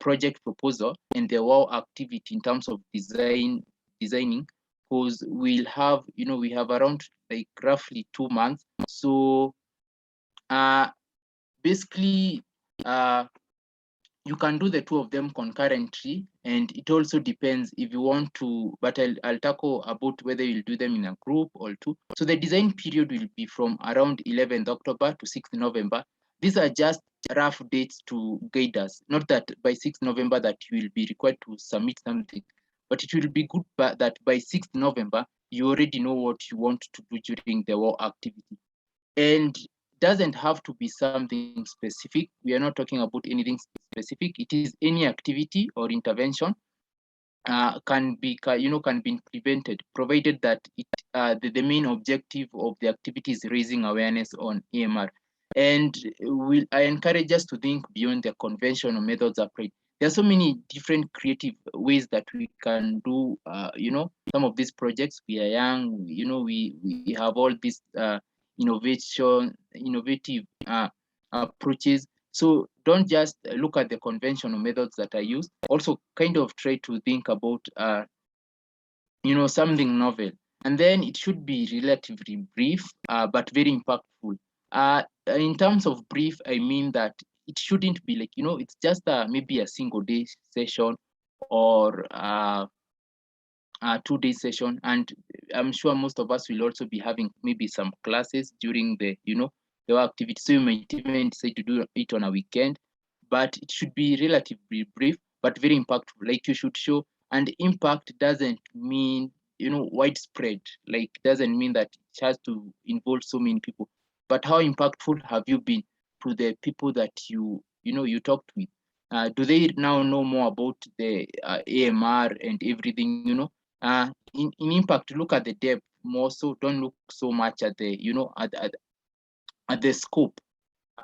project proposal and the wow activity in terms of designing, because we'll have, we have around like roughly 2 months. So basically, you can do the two of them concurrently, and it also depends if you want to, but I'll tackle about whether you'll do them in a group or two. So the design period will be from around 11th October to 6th November. These are just rough dates to guide us, not that by 6th November that you will be required to submit something, but it will be good that by 6th November, you already know what you want to do during the war activity. And doesn't have to be something specific. We are not talking about anything specific. It is any activity or intervention can be implemented, provided that the main objective of the activity is raising awareness on AMR. And I encourage us to think beyond the conventional methods applied. There are so many different creative ways that we can do, some of these projects. We are young, we have all these innovative approaches. So don't just look at the conventional methods that are used. Also kind of try to think about, something novel. And then it should be relatively brief, but very impactful. In terms of brief, I mean that it shouldn't be like, it's just maybe a single day session or a 2-day session. And I'm sure most of us will also be having maybe some classes during the, the activity. So you might even decide to do it on a weekend, but it should be relatively brief, but very impactful. Like you should show, and impact doesn't mean, widespread, like doesn't mean that it has to involve so many people, but how impactful have you been to the people that you talked with? Do they now know more about the AMR and everything, in impact, look at the depth more, so don't look so much at the, at the scope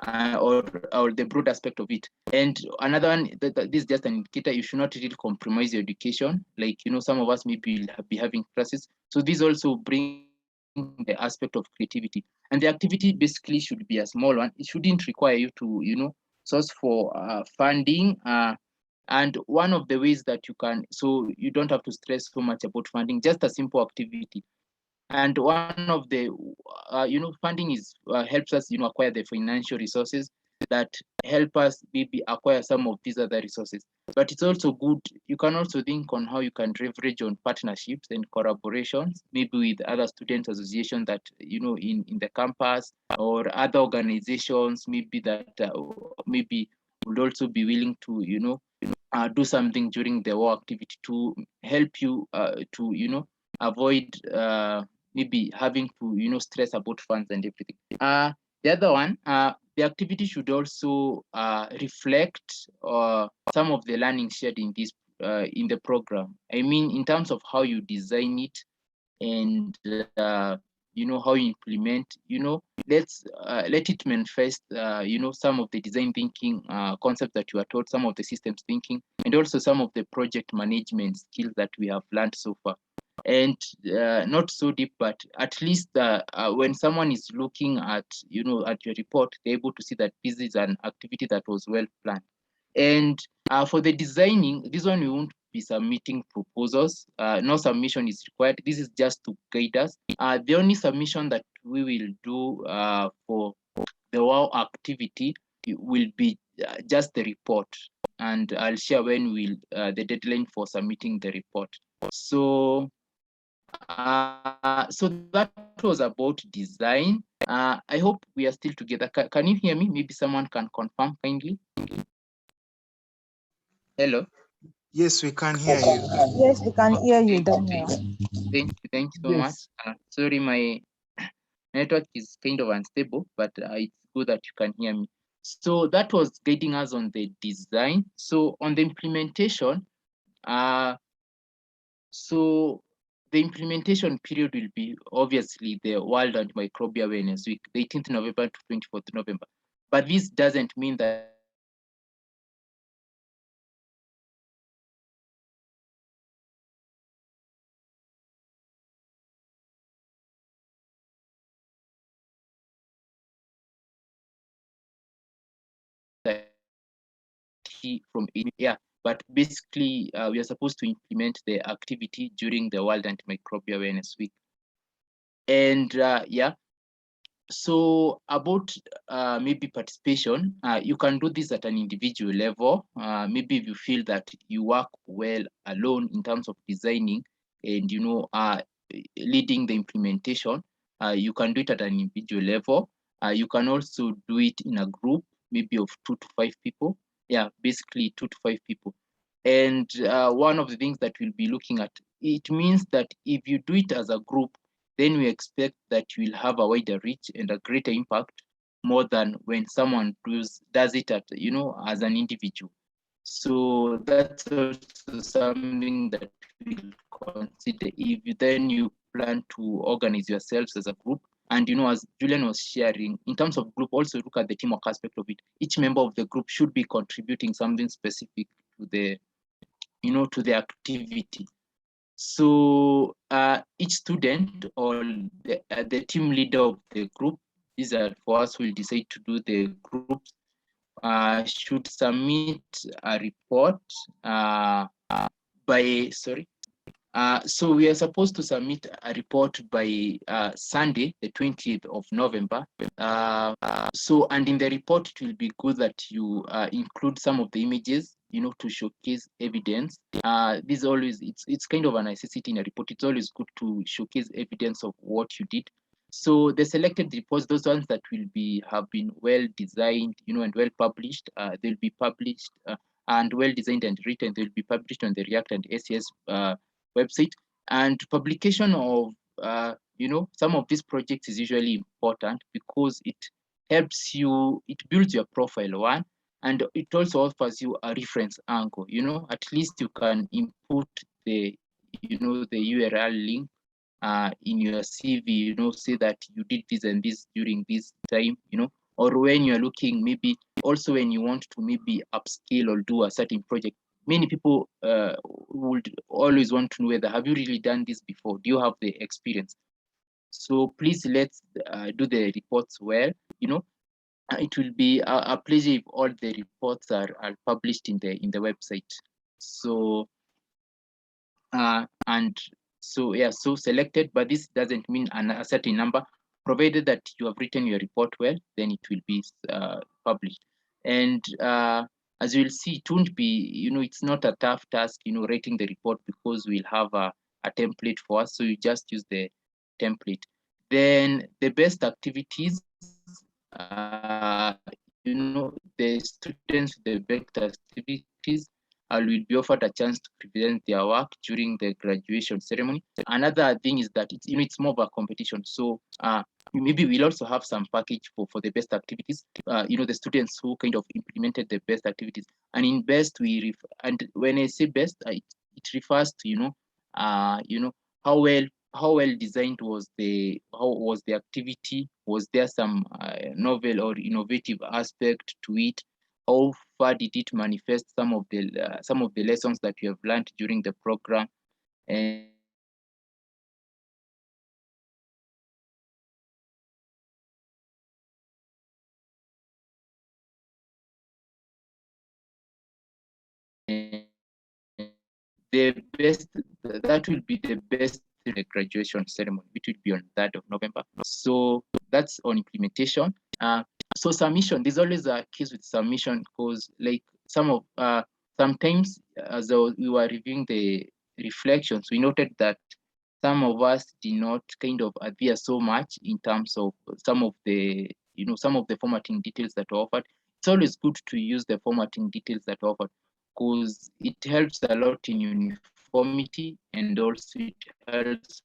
or the broad aspect of it. And another one, this is just an indicator, you should not really compromise your education. Like, some of us maybe will be having classes. So this also bring the aspect of creativity. And the activity basically should be a small one. It shouldn't require you to, source for funding. And one of the ways that you can, so you don't have to stress so much about funding, just a simple activity. And one of the, funding is helps us, acquire the financial resources that help us maybe acquire some of these other resources. But it's also good, you can also think on how you can leverage on partnerships and collaborations, maybe with other student associations that, in the campus, or other organizations, maybe that maybe would also be willing to, do something during the war activity to help you to, avoid maybe having to, stress about funds and everything. The other one, the activity should also reflect some of the learning shared in this in the program. I mean, in terms of how you design it and how you implement, let it manifest, some of the design thinking concepts that you are taught, some of the systems thinking, and also some of the project management skills that we have learned so far. And not so deep, but at least when someone is looking at, at your report, they're able to see that this is an activity that was well planned. And for the designing, this one we won't be submitting proposals. No submission is required. This is just to guide us. The only submission that we will do for the WOW activity will be just the report. And I'll share when will the deadline for submitting the report. So that was about design. I hope we are still together. Can you hear me? Maybe someone can confirm kindly. Hello. Yes, we can hear you. Yes, we can hear you, Daniel. Thank you so much. Sorry, my network is kind of unstable, but it's good that you can hear me. So that was guiding us on the design. So on the implementation, so the implementation period will be obviously the World Antimicrobial Awareness Week, the 18th November to 24th November. But this doesn't mean that activity from yeah, but basically we are supposed to implement the activity during the World Antimicrobial Awareness Week. And yeah, so about maybe participation, you can do this at an individual level. Maybe if you feel that you work well alone in terms of designing and leading the implementation, you can do it at an individual level. You can also do it in a group, maybe of 2 to 5 people. Yeah, basically 2 to 5 people. And one of the things that we'll be looking at, it means that if you do it as a group, then we expect that you will have a wider reach and a greater impact more than when someone does it at, as an individual. So that's also something that we'll consider if then you plan to organize yourselves as a group. And as Julian was sharing, in terms of group, also look at the teamwork aspect of it. Each member of the group should be contributing something specific to the, to the activity. So each student or the team leader of the group, these are for us who will decide to do the groups, should submit a report so we are supposed to submit a report by Sunday, the 20th of November. And in the report, it will be good that you include some of the images, to showcase evidence. This always, it's kind of a necessity in a report. It's always good to showcase evidence of what you did. So the selected reports, those ones that will have been well designed, and well published, they'll be published and well designed and written. They'll be published on the React and SES website. And publication of some of these projects is usually important because it helps you, it builds your profile, one, and it also offers you a reference angle. At least you can input the the URL link in your CV, say that you did this and this during this time, or when you're looking, maybe also when you want to maybe upscale or do a certain project. Many people would always want to know whether, have you really done this before? Do you have the experience? So please, let's do the reports well. It will be a pleasure if all the reports are published in the website. So so selected, but this doesn't mean a certain number. Provided that you have written your report well, then it will be published. And as you'll see, it won't be, it's not a tough task, writing the report, because we'll have a template for us. So you just use the template. Then the best activities, the students, the best activities will be offered a chance to present their work during the graduation ceremony. Another thing is that it's more of a competition. So maybe we'll also have some package for the best activities. The students who kind of implemented the best activities. And in best, and when I say best, it refers to how well designed was the activity. Was there some novel or innovative aspect to it? How far did it manifest some of the lessons that you have learned during the program? And the best, that will be the best in the graduation ceremony, which will be on 3rd of November. So that's on implementation. So submission, there's always a case with submission, because like sometimes as we were reviewing the reflections, we noted that some of us did not kind of adhere so much in terms of some of the formatting details that are offered. It's always good to use the formatting details that are offered, because it helps a lot in uniformity, and also it helps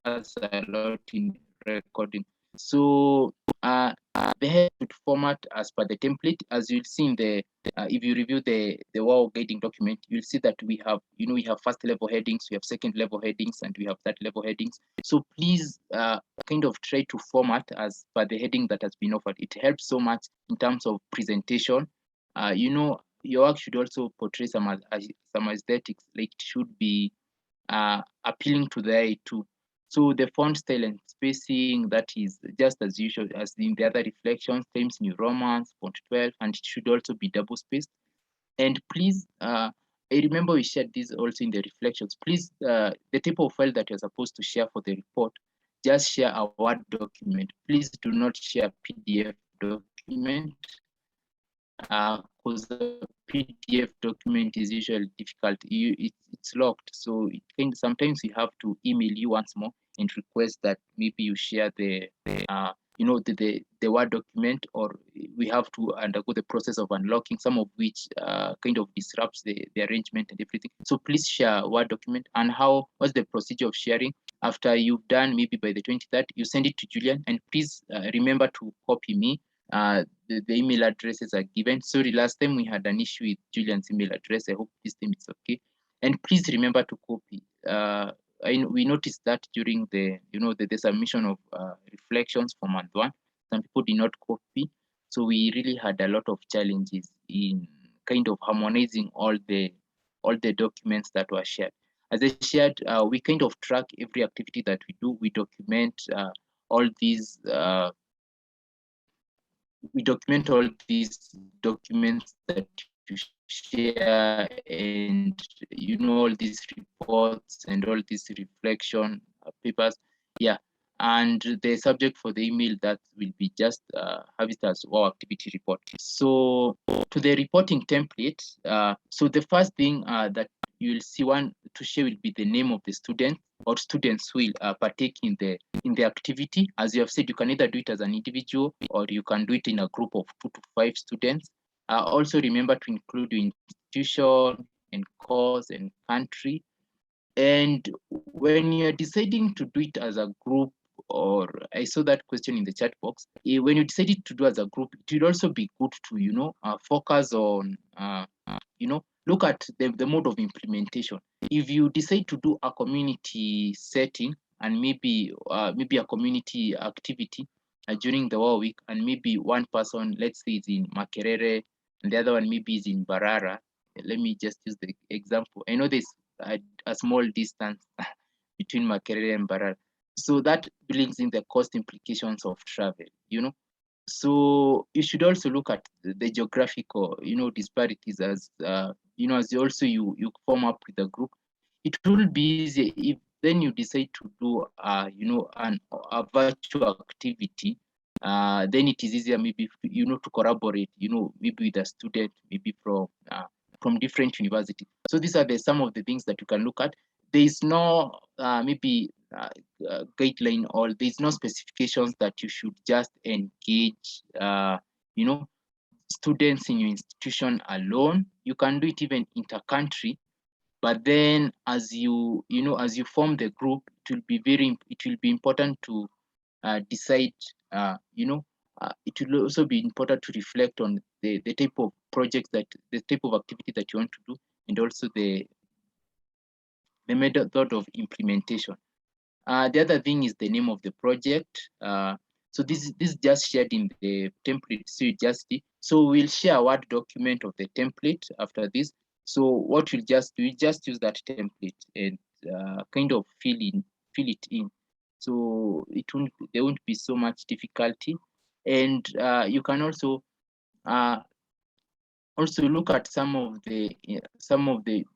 us a lot in recording. So the head format as per the template, as you'll see in the if you review the WOW guiding document, you'll see that we have we have first level headings, we have second level headings, and we have third level headings. So please kind of try to format as per the heading that has been offered. It helps so much in terms of presentation. Your work should also portray some aesthetics, like it should be appealing to the eye too. So the font style and spacing, that is just as usual as in the other reflections, Times New Roman, font 12, and it should also be double spaced. And please, I remember we shared this also in the reflections. Please, the type of file that you're supposed to share for the report, just share a Word document. Please do not share PDF document, because the PDF document is usually difficult. It's locked, so sometimes you have to email you once more and request that maybe you share the Word document, or we have to undergo the process of unlocking, some of which kind of disrupts the arrangement and everything. So please share Word document. And what's the procedure of sharing? After you've done, maybe by the 23rd, you send it to Julian, and please remember to copy me. The email addresses are given. Sorry, last time we had an issue with Julian's email address. I hope this time it's okay. And please remember to copy. We noticed that during the submission of reflections for month 1, some people did not copy. So we really had a lot of challenges in kind of harmonizing all the documents that were shared. As I shared, we kind of track every activity that we do. We document all these documents that you share, and all these reports and all these reflection papers. Yeah, and the subject for the email that will be just have it as our activity report. So to the reporting template, so the first thing that you'll see one to share will be the name of the student or students who will partake in the activity. As you have said, you can either do it as an individual or you can do it in a group of 2 to 5 students. Also remember to include your institution and course and country. And when you're deciding to do it as a group, or I saw that question in the chat box, when you decided to do as a group, it would also be good to focus on look at the mode of implementation. If you decide to do a community setting and maybe a community activity during the war week, and maybe one person, let's say, is in Makerere and the other one maybe is in Barara. Let me just use the example. I know there's a small distance between Makerere and Barara. So that brings in the cost implications of travel, So you should also look at the geographical, disparities as, as you form up with a group. It will be easier if then you decide to do, a virtual activity. Then it is easier maybe, to collaborate, maybe with a student, maybe from different universities. So these are some of the things that you can look at. There is no guideline, or there's no specifications that you should just engage students in your institution alone. You can do it even inter-country, but then as you form the group, it will be important to decide, it will also be important to reflect on the type of projects, the type of activity that you want to do, and also the method of implementation. The other thing is the name of the project. So this is just shared in the template. So we'll share a Word document of the template after this. So what we'll just do, we just use that template and kind of fill it in. So there won't be so much difficulty. And you can also look at some of the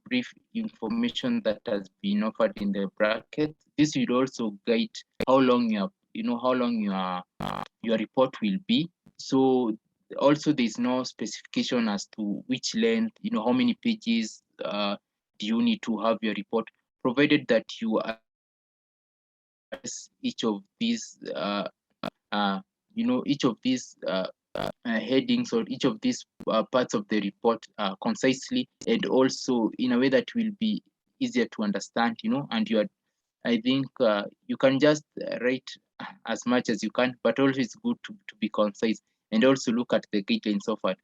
brief information that has been offered in the bracket. This will also guide how long your report will be. So also there's no specification as to which length, how many pages do you need to have your report, provided that you address each of these headings, or each of these parts of the report concisely, and also in a way that will be easier to understand, and I think you can just write as much as you can, but always it's good to be concise, and also look at the guidelines offered.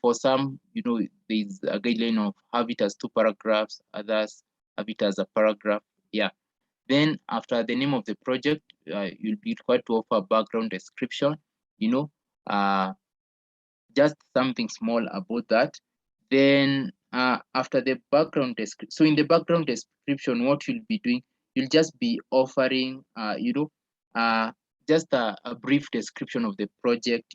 For some, there's a guideline of have it as 2 paragraphs, others have it as a paragraph. Yeah. Then after the name of the project, you'll be required to offer a background description, just something small about that. Then after the background description, so in the background description, what you'll be doing, you'll just be offering, just a brief description of the project,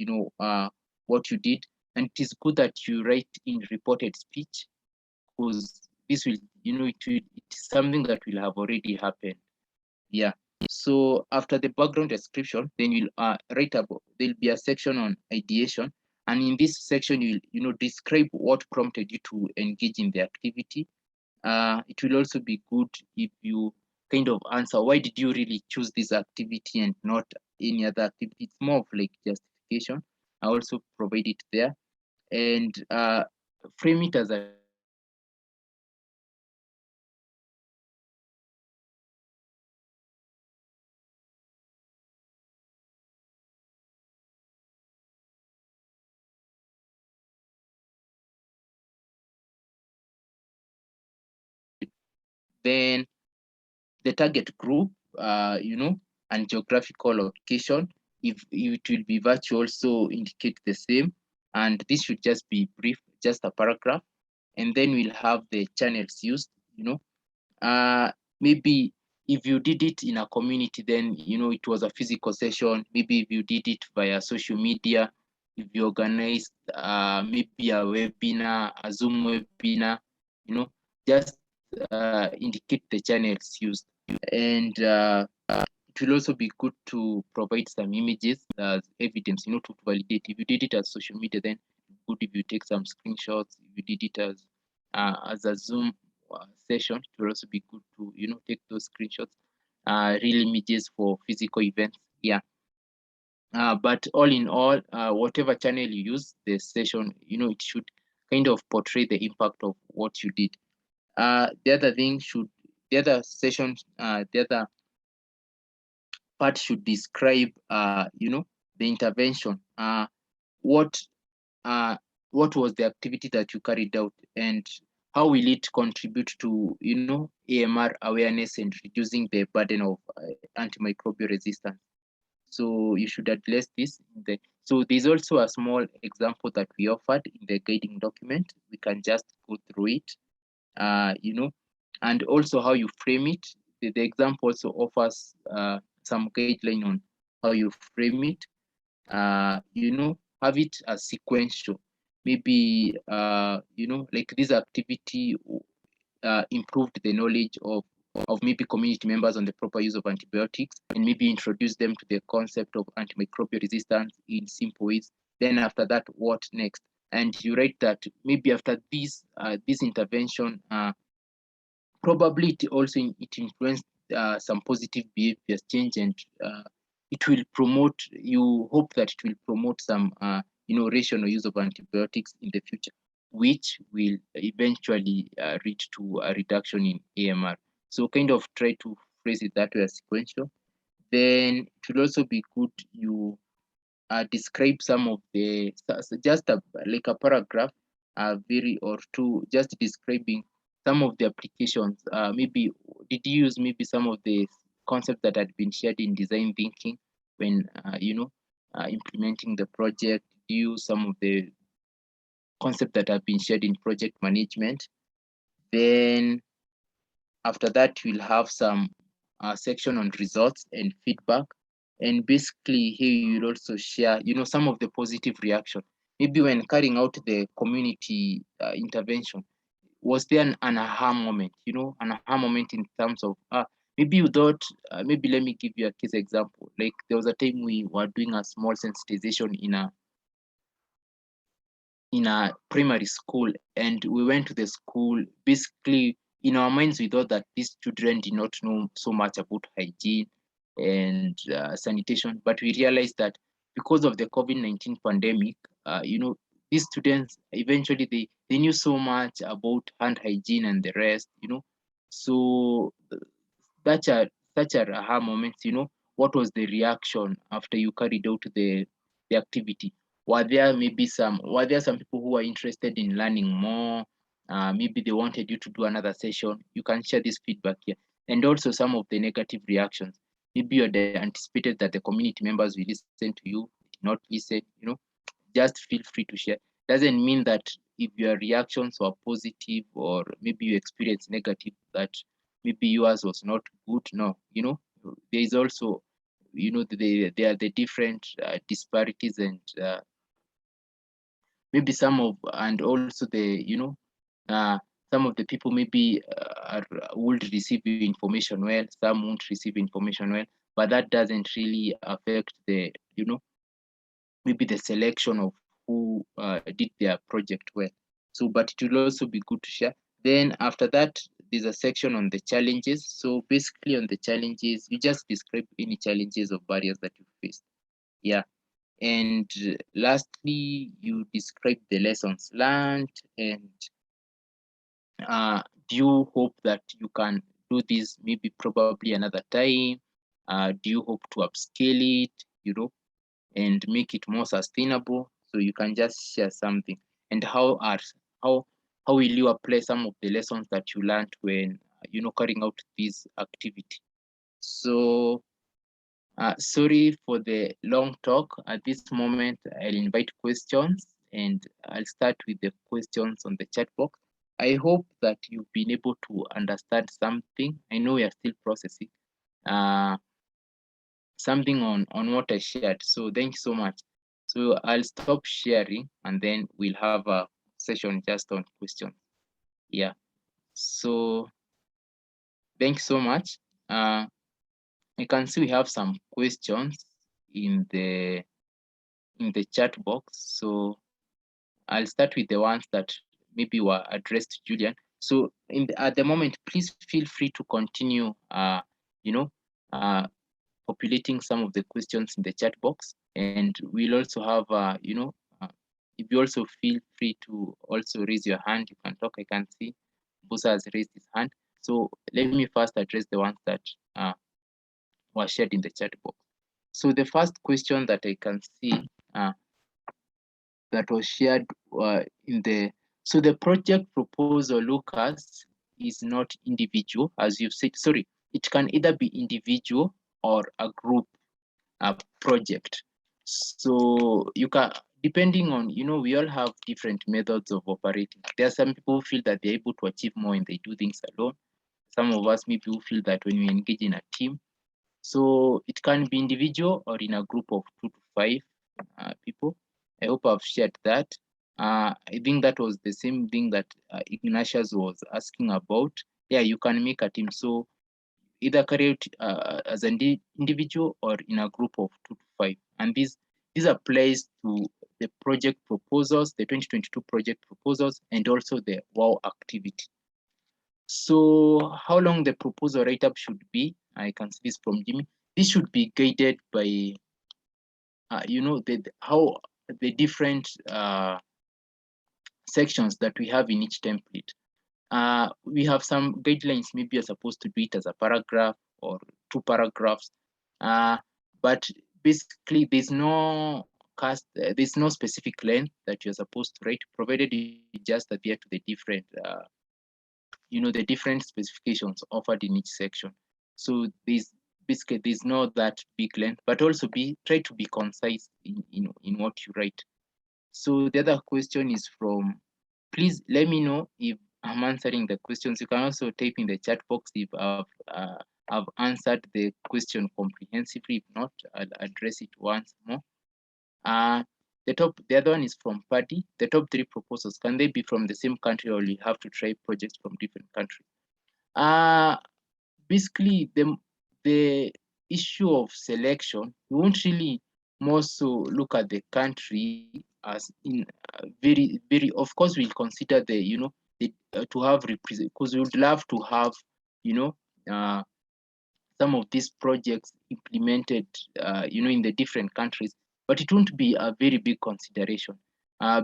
what you did. and it is good that you write in reported speech, because this will, it's something that will have already happened. Yeah. So after the background description, then you'll write about, there'll be a section on ideation. And in this section, you'll describe what prompted you to engage in the activity. It will also be good if you kind of answer, why did you really choose this activity and not any other activity? It's more of like justification. I also provide it there, and frame it as a then the target group, and geographical location. If it will be virtual, also indicate the same. And this should just be brief, just a paragraph. And then we'll have the channels used, maybe if you did it in a community, then, it was a physical session. Maybe if you did it via social media, if you organized maybe a webinar, a Zoom webinar, just indicate the channels used. And it will also be good to provide some images as evidence, to validate. If you did it as social media, then good if you take some screenshots. If you did it as a Zoom session, it will also be good to, take those screenshots, real images for physical events. Yeah. But all in all, whatever channel you use, the session, it should kind of portray the impact of what you did. The other session, the other part should describe, the intervention. What was the activity that you carried out, and how will it contribute to, AMR awareness and reducing the burden of antimicrobial resistance? So you should address this. So there's also a small example that we offered in the guiding document. We can just go through it, and also how you frame it. The example also offers some guideline on how you frame it. Have it as sequential. Maybe, like this activity improved the knowledge of maybe community members on the proper use of antibiotics, and maybe introduce them to the concept of antimicrobial resistance in simple ways. Then after that, what next? And you write that maybe after this intervention, probably it influenced some positive behaviors change, and it will promote, you hope that it will promote some rational use of antibiotics in the future, which will eventually lead to a reduction in AMR. So kind of try to phrase it that way as sequential. Then it will also be good you describe some of the, just like a paragraph, very or two, just describing some of the applications. Maybe did you use maybe some of the concepts that had been shared in design thinking when implementing the project? Did you use some of the concepts that have been shared in project management? Then after that, we'll have some section on results and feedback. And basically here you'll also share, some of the positive reaction. Maybe when carrying out the community intervention, was there an aha moment, an aha moment in terms of, maybe you thought, maybe let me give you a case example. Like there was a time we were doing a small sensitization in a primary school, and we went to the school. Basically, in our minds, we thought that these children did not know so much about hygiene and sanitation, but we realized that because of the COVID-19 pandemic, these students eventually they knew so much about hand hygiene and the rest, so such a aha moments, what was the reaction after you carried out the activity? Were there some people who were interested in learning more? Maybe they wanted you to do another session. You can share this feedback here. And also some of the negative reactions. Maybe you had anticipated that the community members will listen to you, did not listen, just feel free to share. Doesn't mean that if your reactions were positive or maybe you experienced negative, that maybe yours was not good. No, there is also, there are the different disparities and maybe and also the, some of the people maybe would receive information well, some won't receive information well, but that doesn't really affect the, maybe the selection of who did their project well. So, but it will also be good to share. Then after that, there's a section on the challenges. So basically on the challenges, you just describe any challenges or barriers that you faced. Yeah. And lastly, you describe the lessons learned, and do you hope that you can do this maybe probably another time? Do you hope to upscale it, and make it more sustainable? So you can just share something. And how will you apply some of the lessons that you learned when carrying out this activity? So sorry for the long talk. At this moment, I'll invite questions, and I'll start with the questions on the chat box. I hope that you've been able to understand something. I know we are still processing something on what I shared. So thank you so much. So I'll stop sharing, and then we'll have a session just on questions. Yeah. So thank you so much. You can see we have some questions in the chat box. So I'll start with the ones that maybe were addressed to Julian. So at the moment, please feel free to continue, populating some of the questions in the chat box, and we'll also have, if you also feel free to also raise your hand, you can talk. I can see Busa has raised his hand. So let me first address the ones that were shared in the chat box. So the first question that I can see that was shared so the project proposal, Lucas, is not individual, as you've said. Sorry, it can either be individual or a group project. So you can, depending on, we all have different methods of operating. There are some people who feel that they're able to achieve more when they do things alone. Some of us maybe who feel that when we engage in a team. So it can be individual or in a group of 2 to 5 people. I hope I've shared that. I think that was the same thing that Ignatius was asking about. Yeah, you can make a team. So either carry it as an individual or in a group of 2 to 5. And this applies to the project proposals, the 2022 project proposals, and also the WOW activity. So how long the proposal write-up should be, I can see this from Jimmy. This should be guided by, how the different sections that we have in each template. We have some guidelines. Maybe you're supposed to do it as a paragraph or 2 paragraphs, but basically there's no specific length that you're supposed to write, provided you just adhere to the different the different specifications offered in each section. So basically there's not that big length, but also try to be concise in what you write. So the other question is from, please let me know if I'm answering the questions. You can also type in the chat box if I've answered the question comprehensively. If not, I'll address it once more. The other one is from Paddy. The top 3 proposals, can they be from the same country, or you have to try projects from different countries? Basically, the issue of selection, we won't really more so look at the country as in very, very. Of course, we'll consider the to have represent, because we would love to have some of these projects implemented in the different countries, but it won't be a very big consideration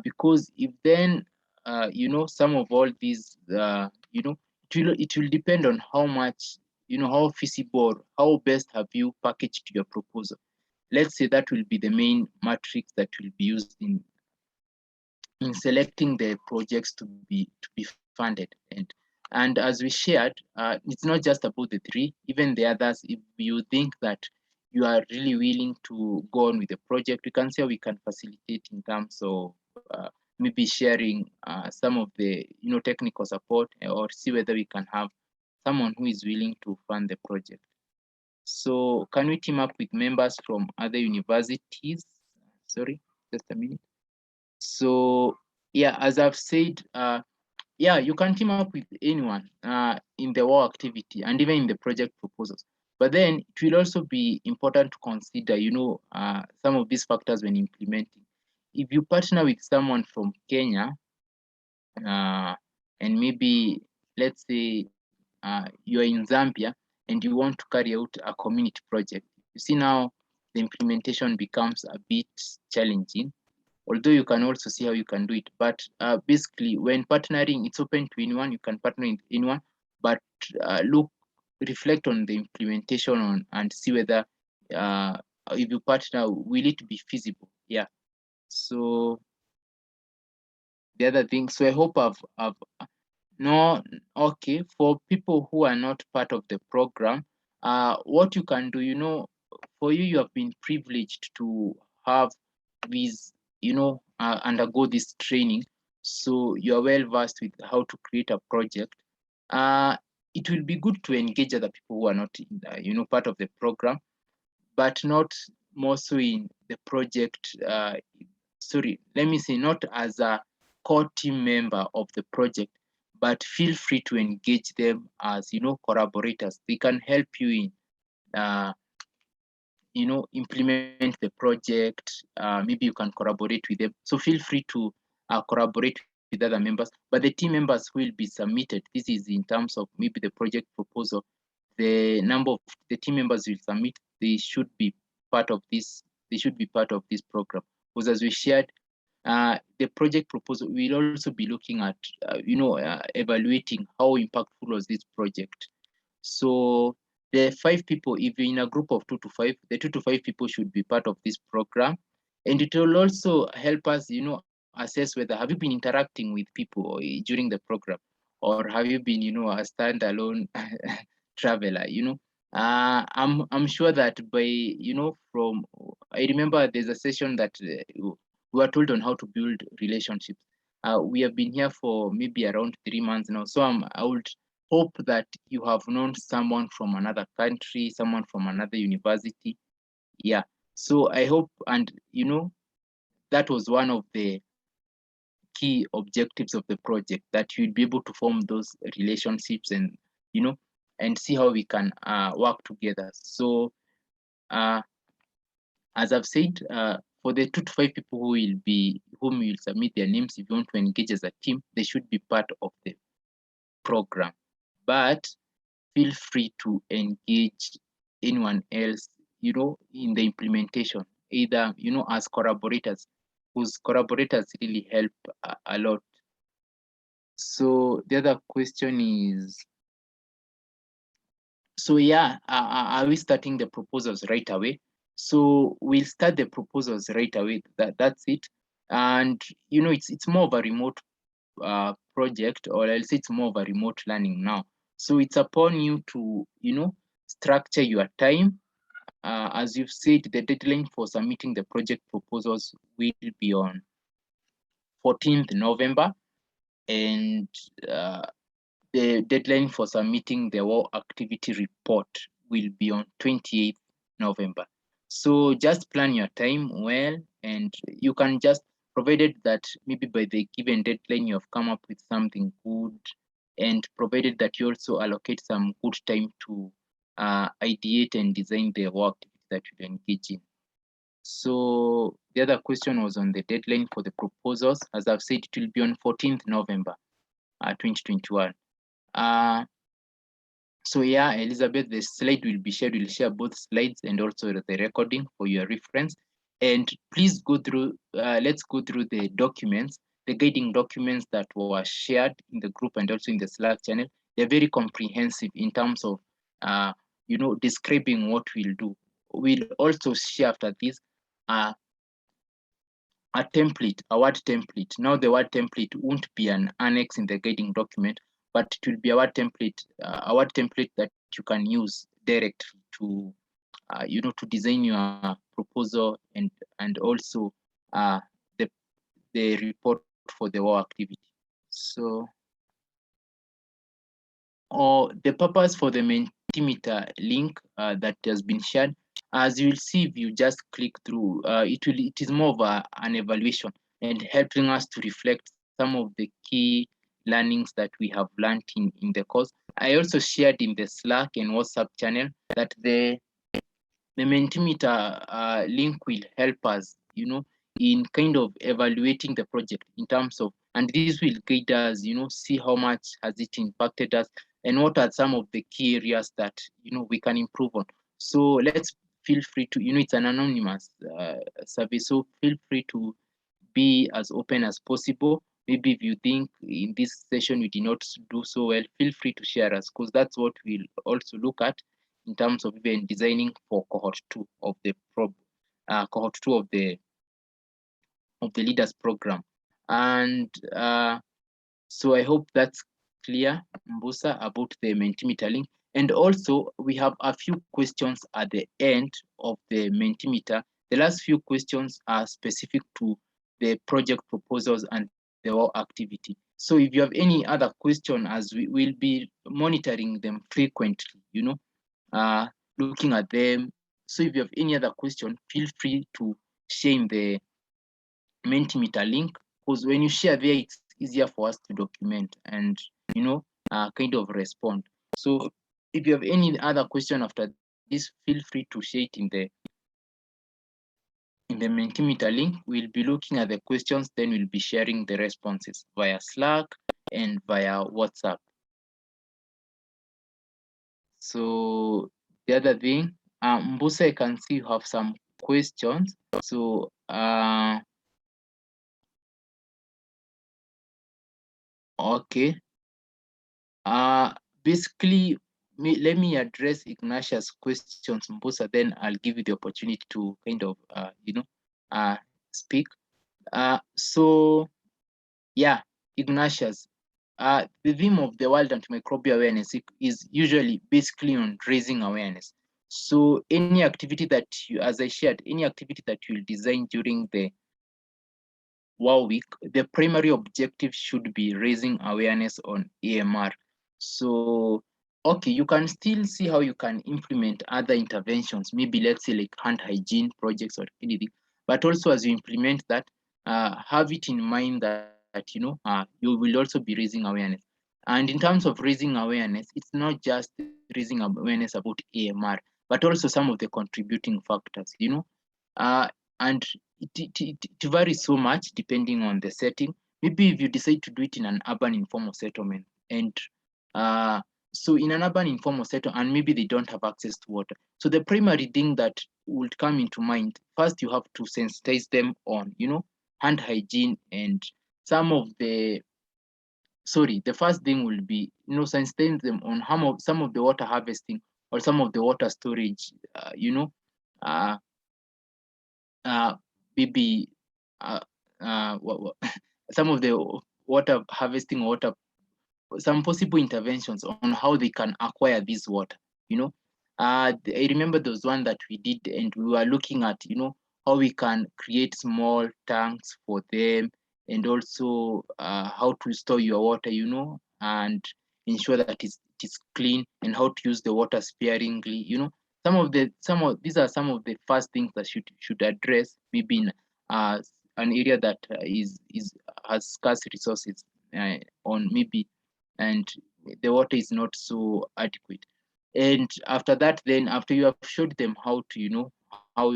because if then some of all these it will depend on how much how feasible, how best have you packaged your proposal. Let's say that will be the main matrix that will be used in selecting the projects to be funded. And as we shared, it's not just about the 3, even the others. If you think that you are really willing to go on with the project, we can say we can facilitate in terms of maybe sharing some of the technical support, or see whether we can have someone who is willing to fund the project. So can we team up with members from other universities? Sorry, just a minute. So yeah, as I've said, yeah, you can team up with anyone in the war activity and even in the project proposals. But then it will also be important to consider, some of these factors when implementing. If you partner with someone from Kenya, and maybe let's say you're in Zambia and you want to carry out a community project, you see now the implementation becomes a bit challenging, although you can also see how you can do it. But basically, when partnering, it's open to anyone. You can partner with anyone, but reflect on the implementation and see whether if you partner, will it be feasible? Yeah. So the other thing, so I hope I've no, okay, for people who are not part of the program, what you can do, for you have been privileged to have these, undergo this training. So you are well versed with how to create a project. It will be good to engage other people who are not, part of the program, but not more so in the project. Sorry, let me say, not as a core team member of the project, but feel free to engage them as collaborators. They can help you in implement the project. Maybe you can collaborate with them. So feel free to collaborate with other members. But the team members will be submitted. This is in terms of maybe the project proposal. The number of the team members will submit. They should be part of this. They should be part of this program. Because as we shared, the project proposal will also be looking at, evaluating how impactful was this project. So the 5 people, if you're in a group of 2 to 5, the 2 to 5 people should be part of this program. And it will also help us, assess whether have you been interacting with people during the program, or have you been, a standalone traveler. I'm sure that by, from, I remember there's a session that we were told on how to build relationships. We have been here for maybe around 3 months now. So I would hope that you have known someone from another country, someone from another university. Yeah. So I hope, and that was one of the key objectives of the project, that you'll be able to form those relationships and see how we can work together. So as I've said, for the 2 to 5 people whom will submit their names, if you want to engage as a team, they should be part of the program. But feel free to engage anyone else, in the implementation, either, as collaborators, whose collaborators really help a lot. So the other question is, so yeah, are we starting the proposals right away? So we'll start the proposals right away. That's it. And it's more of a remote project, or I'll say it's more of a remote learning now. So it's upon you to structure your time. As you've said, the deadline for submitting the project proposals will be on 14th November, and the deadline for submitting the war activity report will be on 28th November. So just plan your time well, and you can just, provided that maybe by the given deadline you have come up with something good, and provided that you also allocate some good time to ideate and design the war activity that you engage in. So the other question was on the deadline for the proposals. As I've said, it will be on 14th November 2021. So yeah, Elizabeth, the slide will be shared. We'll share both slides and also the recording for your reference. And please go through, let's go through the documents, the guiding documents that were shared in the group and also in the Slack channel. They're very comprehensive in terms of, describing what we'll do. We'll also share after this a template, a word template. Now the word template won't be an annex in the guiding document, but it will be a word template that you can use directly to, to design your proposal and also the report for the war activity. So, the purpose for the Mentimeter link that has been shared, as you will see if you just click through, it is more of an evaluation. and helping us to reflect some of the key learnings that we have learned in the course. I also shared in the Slack and WhatsApp channel that the Mentimeter link will help us, in kind of evaluating the project in terms of, and this will guide us, see how much has it impacted us and what are some of the key areas that, we can improve on. So let's feel free to, it's an anonymous survey, so feel free to be as open as possible. Maybe if you think in this session we did not do so well, feel free to share us, because that's what we'll also look at in terms of even designing for cohort 2 of the leaders program. And so I hope that's clear, Mbusa, about the Mentimeter link. And also we have a few questions at the end of the Mentimeter. The last few questions are specific to the project proposals and the whole activity. So if you have any other question, as we will be monitoring them frequently, looking at them. So if you have any other question, feel free to share in the Mentimeter link, because when you share there, it's easier for us to document and, kind of respond. So if you have any other question after this, feel free to share it in the Mentimeter link. We'll be looking at the questions, then we'll be sharing the responses via Slack and via WhatsApp. So the other thing, Mbusa, I can see you have some questions. So okay. Basically, let me address Ignatius' questions, Mbusa, then I'll give you the opportunity to kind of, speak. So, yeah, Ignatius, the theme of the World Antimicrobial Awareness is usually basically on raising awareness. So any activity that you, as I shared, any activity that you'll design during the WOW week, the primary objective should be raising awareness on AMR. So, okay, you can still see how you can implement other interventions, maybe let's say like hand hygiene projects or anything, but also as you implement that, have it in mind that, you will also be raising awareness. And in terms of raising awareness, it's not just raising awareness about AMR, but also some of the contributing factors, and it varies so much depending on the setting. Maybe if you decide to do it in an urban informal settlement, and so in an urban informal settlement, and maybe they don't have access to water. So the primary thing that would come into mind, first you have to sensitize them on, hand hygiene and some of the, the first thing will be, sensitize them on some of the water harvesting or some of the water storage, uh, maybe some of the water harvesting, some possible interventions on how they can acquire this water. I remember there was one that we did, and we were looking at, how we can create small tanks for them, and also how to store your water, and ensure that it is clean, and how to use the water sparingly. These are some of the first things that should address, maybe in an area that has scarce resources on maybe, and the water is not so adequate. And after that, then after you have showed them how to, how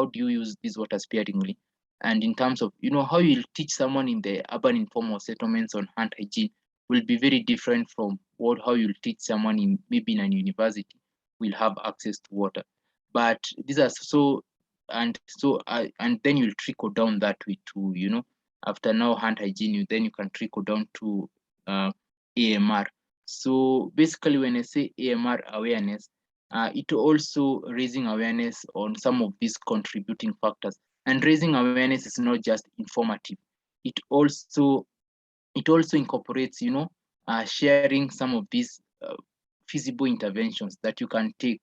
do you use this water sparingly, and in terms of, how you'll teach someone in the urban informal settlements on hand hygiene will be very different from how you'll teach someone in maybe in a university will have access to water. But these are and then you'll trickle down that way to, after now hand hygiene, then you can trickle down to AMR. So basically, when I say AMR awareness, it also raising awareness on some of these contributing factors. And raising awareness is not just informative; it also incorporates, sharing some of these feasible interventions that you can take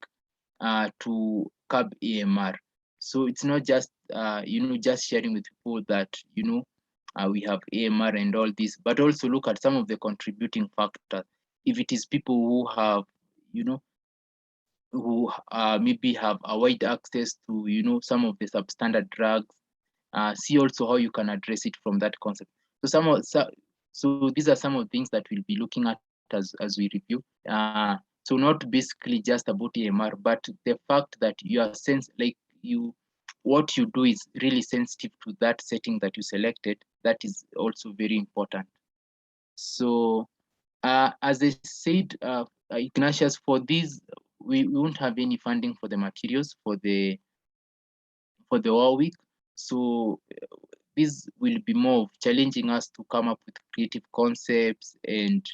to curb AMR. So it's not just just sharing with people that we have AMR and all this, but also look at some of the contributing factors. If it is people who have, who maybe have a wide access to, some of the substandard drugs, see also how you can address it from that concept. So these are some of the things that we'll be looking at as we review. So not basically just about EMR, but the fact that you are what you do is really sensitive to that setting that you selected. That is also very important. So as I said, Ignatius, for these, we won't have any funding for the materials for the whole week. So this will be more of challenging us to come up with creative concepts and,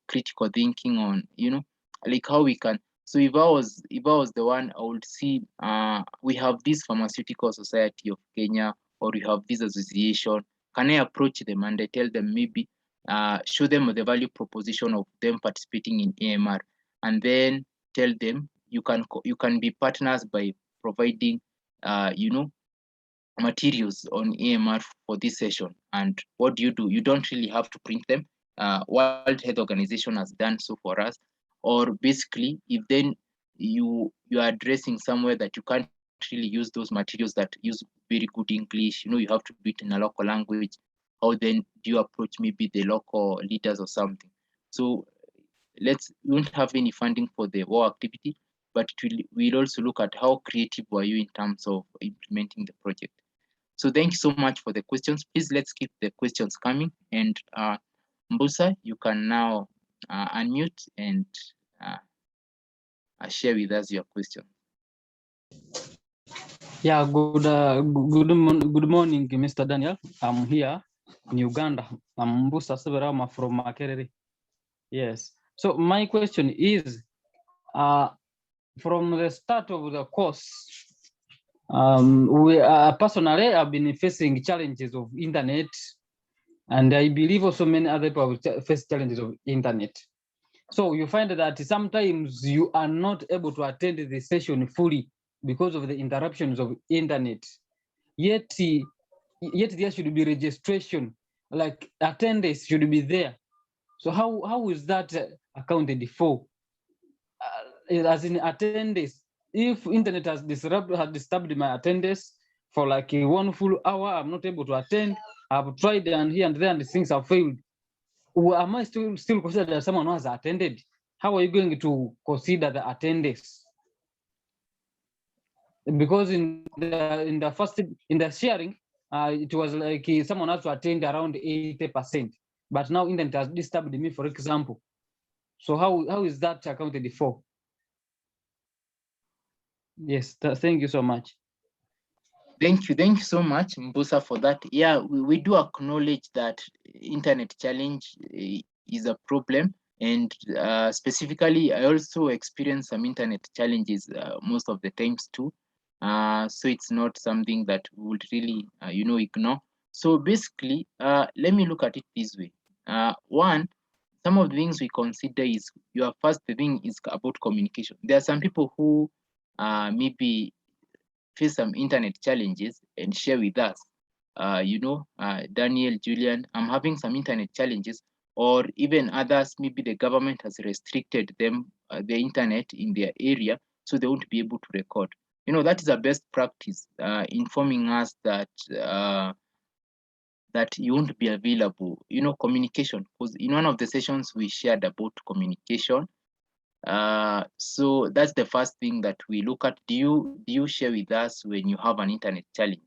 critical thinking on, like how we can. So if I was the one, I would see we have this Pharmaceutical Society of Kenya, or we have this association. Can I approach them and I tell them, maybe show them the value proposition of them participating in AMR, and then tell them you can be partners by providing materials on AMR for this session. And what do? You don't really have to print them. World Health Organization has done so for us. Or basically, if then you are addressing somewhere that you can't really use those materials that use very good English, you have to do it in a local language. How then do you approach maybe the local leaders or something? So we won't have any funding for the war activity, but we'll also look at how creative were you in terms of implementing the project. So thank you so much for the questions. Please, let's keep the questions coming. And Mbusa, you can now unmute and share with us your question. Yeah, good morning, Mr. Daniel. I'm here in Uganda. I'm Mbusa Severama from Makerere. Yes. So my question is, from the start of the course, we personally have been facing challenges of internet, and I believe also many other people face challenges of internet. So you find that sometimes you are not able to attend the session fully because of the interruptions of internet. Yet there should be registration, like attendance should be there. So how is that accounted for? As in attendance, if internet has disturbed my attendance for like 1 full hour, I'm not able to attend. I've tried and here and there, and things have failed. Am I still considered as someone who has attended? How are you going to consider the attendance? Because in the sharing, it was like someone has to attend around 80%, but now internet has disturbed me, for example. So how is that accounted for? Yes, thank you so much. Thank you so much, Mbusa, for that. Yeah, we do acknowledge that internet challenge is a problem, and specifically, I also experience some internet challenges most of the times too. So it's not something that we would really, ignore. So basically, let me look at it this way. One, some of the things we consider is the thing is about communication. There are some people who maybe face some internet challenges and share with us. Daniel, Julian, I'm having some internet challenges, or even others, maybe the government has restricted them, the internet in their area, so they won't be able to record. That is a best practice, informing us that that you won't be available. Communication, because in one of the sessions we shared about communication. So that's the first thing that we look at. Do you share with us when you have an internet challenge?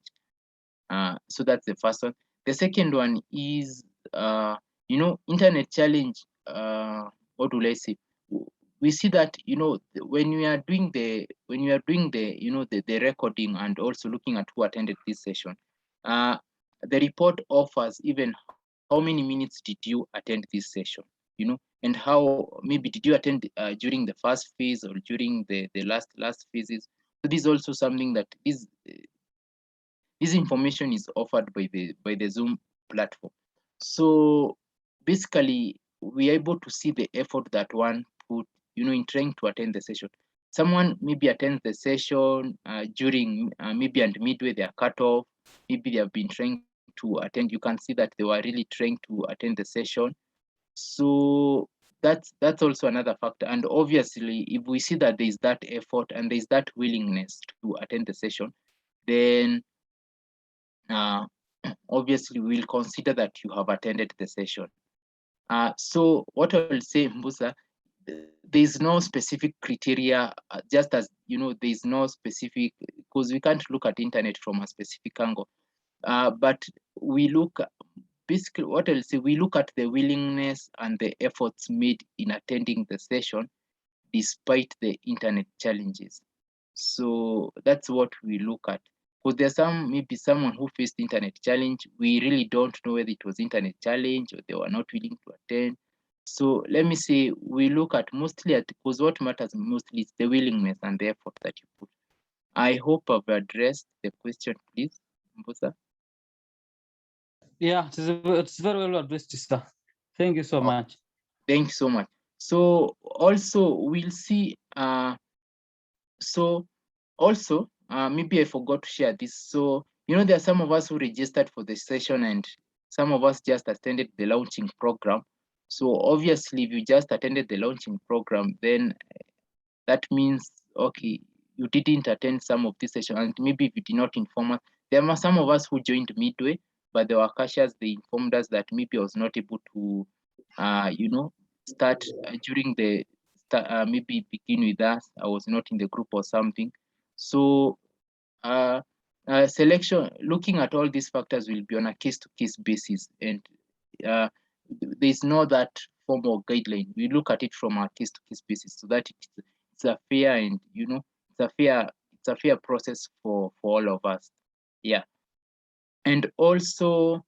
So that's the first one. The second one is, internet challenge. What will I say? We see that when we are doing the the recording and also looking at who attended this session, the report offers even how many minutes did you attend this session, and how maybe did you attend during the first phase or during the last phases. So this is also something that this information is offered by the Zoom platform. So basically, we are able to see the effort that one put, in trying to attend the session. Someone maybe attends the session during maybe and midway they are cut off. Maybe they have been trying to attend. You can see that they were really trying to attend the session. So that's also another factor. And obviously, if we see that there is that effort and there is that willingness to attend the session, then obviously we'll consider that you have attended the session. So what I will say, Mbusa, there is no specific criteria, just as, there is no specific, because we can't look at internet from a specific angle. But we look, basically what I'll say, we look at the willingness and the efforts made in attending the session despite the internet challenges. So that's what we look at. Because there's maybe someone who faced internet challenge, we really don't know whether it was internet challenge or they were not willing to attend. So let me say, we look at mostly at, because what matters mostly is the willingness and the effort that you put. I hope I've addressed the question, please, Mbusa. Yeah, it's very well addressed, sir. Thank you so much. Thank you so much. So also we'll see, maybe I forgot to share this. So, there are some of us who registered for the session and some of us just attended the launching program. So obviously, if you just attended the launching program, then that means, okay, you didn't attend some of this session, and maybe if you did not inform us, there were some of us who joined midway, but there were cashiers, they informed us that maybe I was not able to, start during the, maybe begin with us, I was not in the group or something. So selection, looking at all these factors will be on a case-to-case basis, and there's no that formal guideline. We look at it from a case-to-case basis so that it's a fair and it's a fair process for all of us. Yeah. And also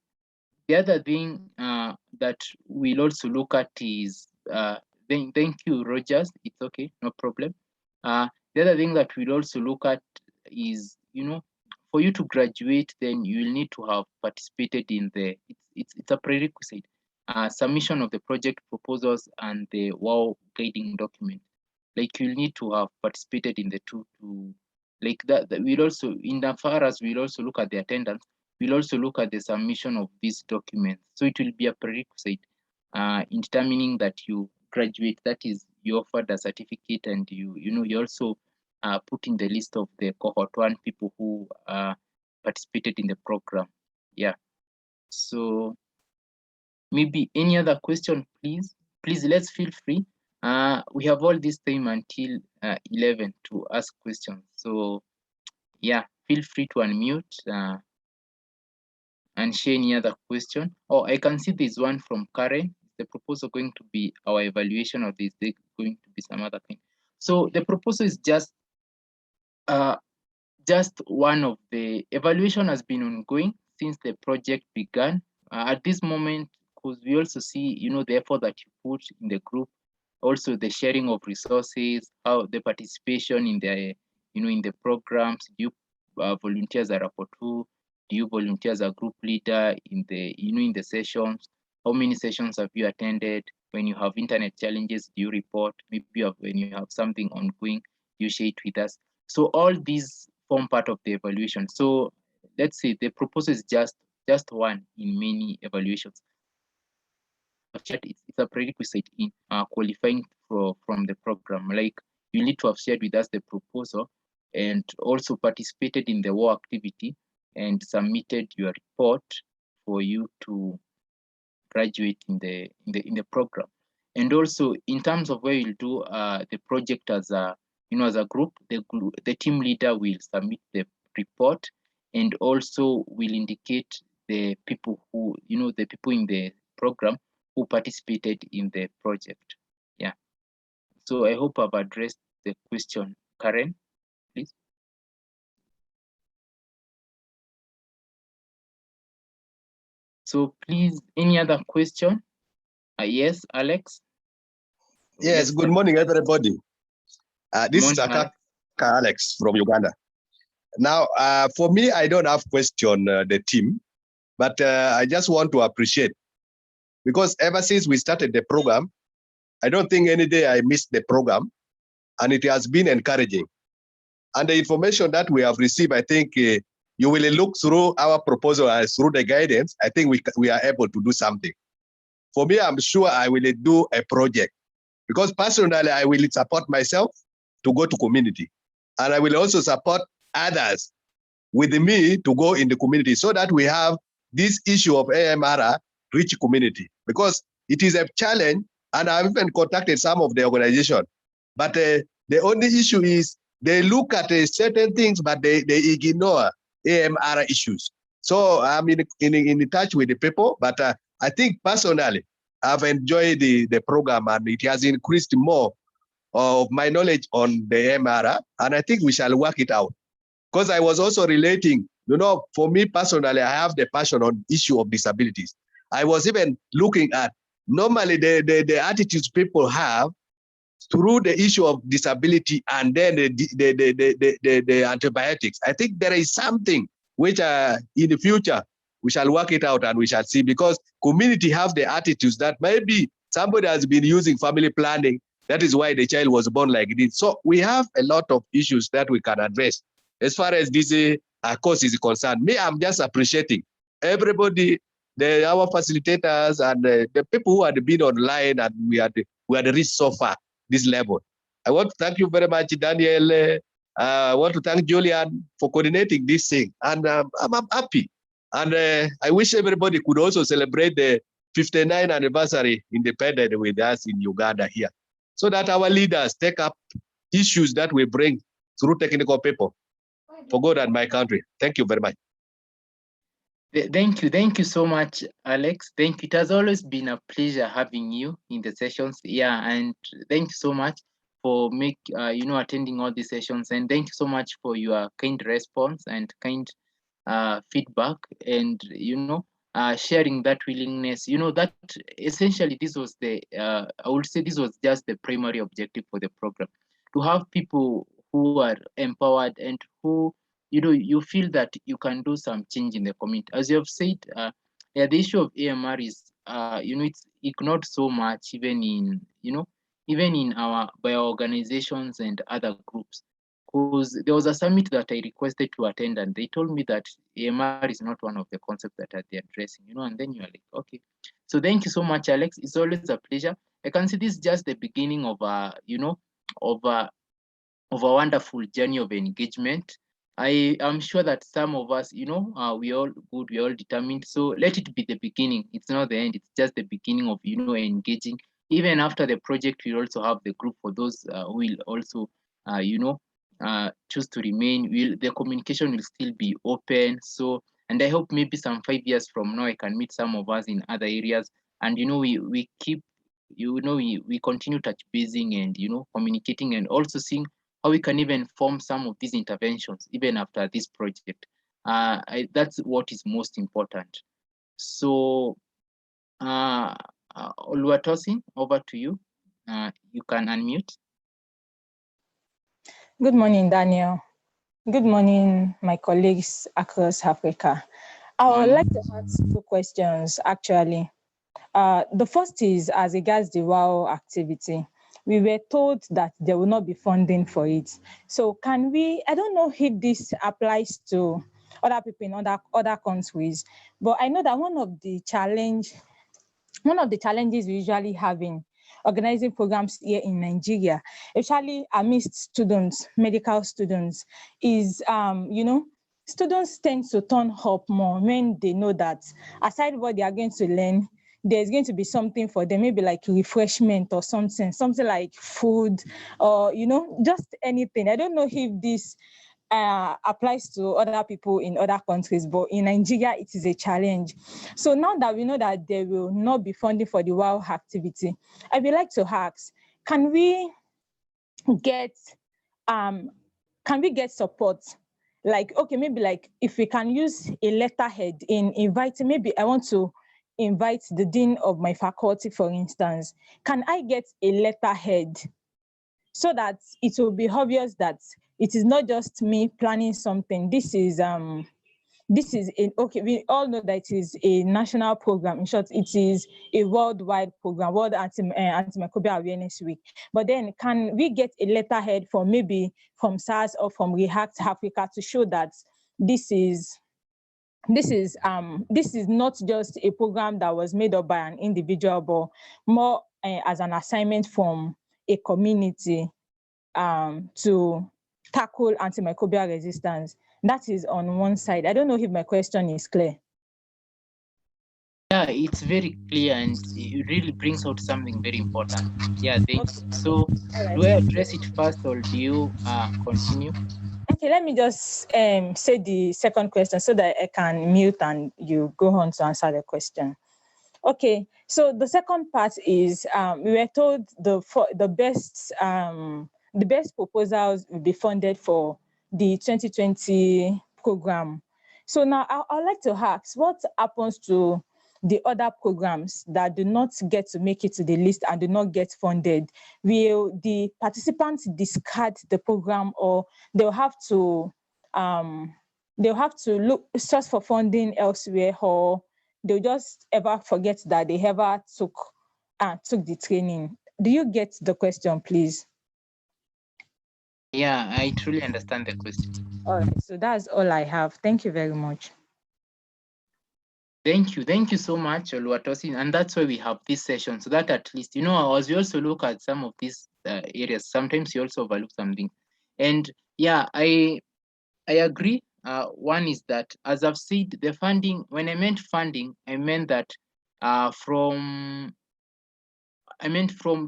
the other thing that we'll also look at is thank you, Rogers. It's okay, no problem. The other thing that we'll also look at is, for you to graduate, then you will need to have participated in the, it's a prerequisite, submission of the project proposals and the WOW guiding document. Like, you'll need to have participated in the two to, like that we'll also, in the far as we'll also look at the attendance, we'll also look at the submission of these documents. So it will be a prerequisite in determining that you graduate, that is, you offered a certificate and you also put in the list of the cohort 1 people who participated in the program. Yeah. So maybe any other question, please? Please, let's feel free. We have all this time until 11 to ask questions. So yeah, feel free to unmute and share any other question. Oh, I can see there's one from Karen. The proposal going to be our evaluation, or is there going to be some other thing? So the proposal is just one of the evaluation has been ongoing since the project began. At this moment, because we also see, the effort that you put in the group, also the sharing of resources, how the participation in the, in the programs. Do you volunteer as a rapporteur? Do you volunteer as a group leader in the, in the sessions? How many sessions have you attended? When you have internet challenges, do you report? Maybe when you have something ongoing, you share it with us. So all these form part of the evaluation. So let's say the proposal is just one in many evaluations. It's a prerequisite in qualifying from the program. Like, you need to have shared with us the proposal and also participated in the war activity and submitted your report for you to graduate in the program. And also, in terms of where you'll do the project as a, as a group, the team leader will submit the report and also will indicate the people who, the people in the program who participated in the project. Yeah. So I hope I've addressed the question. Karen, please. So please, any other question? Yes, Alex? Yes, good morning, everybody. This is Akaka Alex from Uganda. Now, for me, I don't have question, the team, but I just want to appreciate, because ever since we started the program, I don't think any day I missed the program, and it has been encouraging. And the information that we have received, I think you will look through our proposal as through the guidance. I think we are able to do something. For me, I'm sure I will do a project, because personally, I will support myself to go to community. And I will also support others with me to go in the community so that we have this issue of AMR reach community, because it is a challenge, and I've even contacted some of the organization. But the only issue is they look at certain things, but they ignore AMR issues. So I'm in touch with the people, but I think personally, I've enjoyed the program, and it has increased more of my knowledge on the AMR, and I think we shall work it out. Because I was also relating, for me personally, I have the passion on issue of disabilities. I was even looking at normally the attitudes people have through the issue of disability and then the antibiotics. I think there is something which in the future we shall work it out and we shall see, because community have the attitudes that maybe somebody has been using family planning. That is why the child was born like this. So we have a lot of issues that we can address. As far as this course is concerned, me, I'm just appreciating everybody, our facilitators and the people who had been online, and we had reached so far this level. I want to thank you very much, Daniel. I want to thank Julian for coordinating this thing, and I'm happy. And I wish everybody could also celebrate the 59th anniversary independence with us in Uganda here, so that our leaders take up issues that we bring through technical people for God and my country. Thank you very much. Thank you so much, Alex. Thank you. It has always been a pleasure having you in the sessions. Yeah, and thank you so much for attending all these sessions, and thank you so much for your kind response and kind feedback, and sharing that willingness. That essentially this was I would say this was just the primary objective for the program, to have people who are empowered and who you feel that you can do some change in the community. As you have said, the issue of AMR is it's ignored so much, even in by our organizations and other groups. Because there was a summit that I requested to attend, and they told me that AMR is not one of the concepts that they're addressing, and then you're like, okay. So thank you so much, Alex. It's always a pleasure. I can see this is just the beginning of of a wonderful journey of engagement. I am sure that some of us, we all good, we all determined. So let it be the beginning. It's not the end. It's just the beginning of, engaging. Even after the project, we also have the group for those who will also, choose to remain. The communication will still be open. So, and I hope maybe some 5 years from now, I can meet some of us in other areas. And, we keep, we continue touch basing and, communicating, and also seeing how we can even form some of these interventions even after this project. That's what is most important. So, Oluwatosin, over to you. You can unmute. Good morning, Daniel. Good morning, my colleagues across Africa. I would like to ask 2 questions, actually. The first is as regards the WOW activity. We were told that there will not be funding for it. So can we, I don't know if this applies to other people in other countries, but I know that one of the challenges we usually have in organizing programs here in Nigeria, especially amidst students, medical students, is, students tend to turn up more when they know that aside what they are going to learn, there's going to be something for them, maybe like refreshment or something like food or, just anything. I don't know if this applies to other people in other countries, but in Nigeria, it is a challenge. So now that we know that there will not be funding for the WOW activity, I would like to ask, can we get support? Like, okay, maybe like if we can use a letterhead in inviting, maybe I want to invite the dean of my faculty, for instance. Can I get a letterhead so that it will be obvious that it is not just me planning something? Okay, we all know that it is a national program. In short, it is a worldwide program, World Antimicrobial Awareness Week. But then can we get a letterhead from SARS or from React Africa to show that this is not just a program that was made up by an individual, but more as an assignment from a community to tackle antimicrobial resistance? That is on one side. I don't know if my question is clear. Yeah, it's very clear and it really brings out something very important. Yeah, thanks. So do I address it first or do you continue? Okay, let me just say the second question so that I can mute and you go on to answer the question. Okay, so the second part is we were told the best proposals will be funded for the 2020 program. So now I'd like to ask, what happens to the other programs that do not get to make it to the list and do not get funded? Will the participants discard the program, or they'll have to look search for funding elsewhere, or they'll just ever forget that they ever took the training? Do you get the question, please? Yeah, I truly understand the question. All right, so that's all I have. Thank you very much. Thank you so much, Oluwatosin. And that's why we have this session, so that at least, you know, as we also look at some of these areas, sometimes you also overlook something. And yeah, I agree. One is that, as I've said, the funding, when I meant funding, I meant that from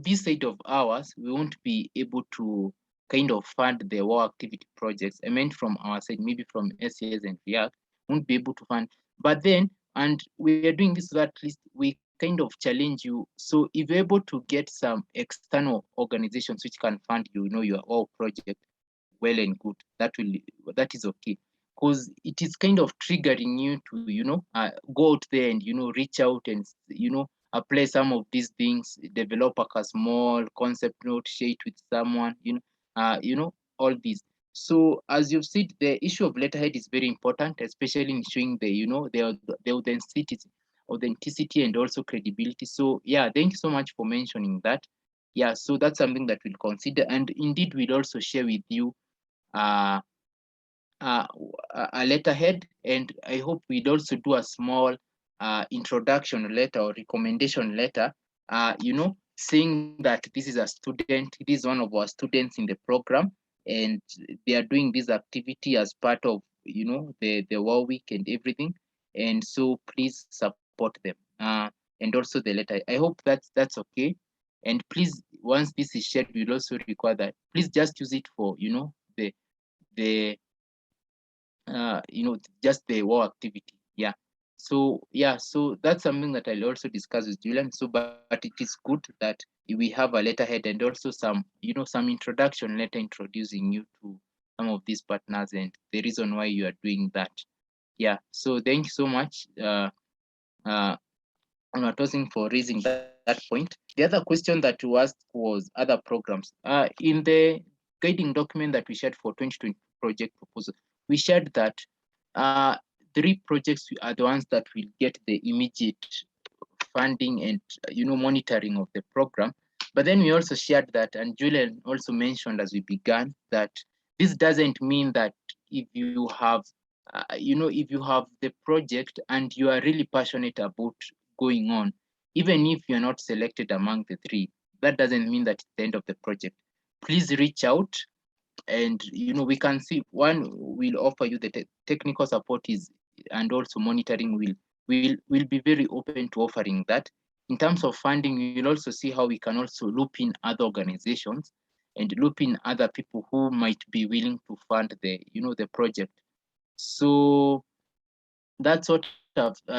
this side of ours, we won't be able to kind of fund the war activity projects. I meant from our side, maybe from SCS and React, won't be able to fund. But then, and we are doing this so that at least we kind of challenge you. So if you're able to get some external organizations which can fund you, you know, your all project, well and good, that is okay, because it is kind of triggering you to, you know, go out there and, you know, reach out and, you know, apply some of these things, develop a small concept note, share it with someone, you know, all these. So as you've said, the issue of letterhead is very important, especially in showing the, you know, the authenticity and also credibility. So yeah, thank you so much for mentioning that. Yeah, so that's something that we'll consider, and indeed we'll also share with you a letterhead, and I hope we'd also do a small introduction letter or recommendation letter, you know, saying that this is a student, this is one of our students in the program, and they are doing this activity as part of, you know, the war week and everything, and so please support them. And also the letter. I hope that's okay. And please, once this is shared, we'll also require that please just use it for, you know, the you know, just the war activity. Yeah. So yeah, so that's something that I'll also discuss with Julian. So, but it is good that we have a letterhead and also some, you know, some introduction letter introducing you to some of these partners and the reason why you are doing that. Yeah. So thank you so much, Onatosin, for raising that point. The other question that you asked was other programs. In the guiding document that we shared for 2020 project proposal, we shared that 3 projects are the ones that will get the immediate funding and, you know, monitoring of the program. But then we also shared that, and Julian also mentioned as we began, that this doesn't mean that if you have you know, if you have the project and you are really passionate about going on, even if you're not selected among the 3, that doesn't mean that it's the end of the project. Please reach out, and, you know, we can see, one will offer you the technical support is, and also monitoring will be very open to offering that. In terms of funding, you'll also see how we can also loop in other organizations and loop in other people who might be willing to fund the, you know, the project. So that's what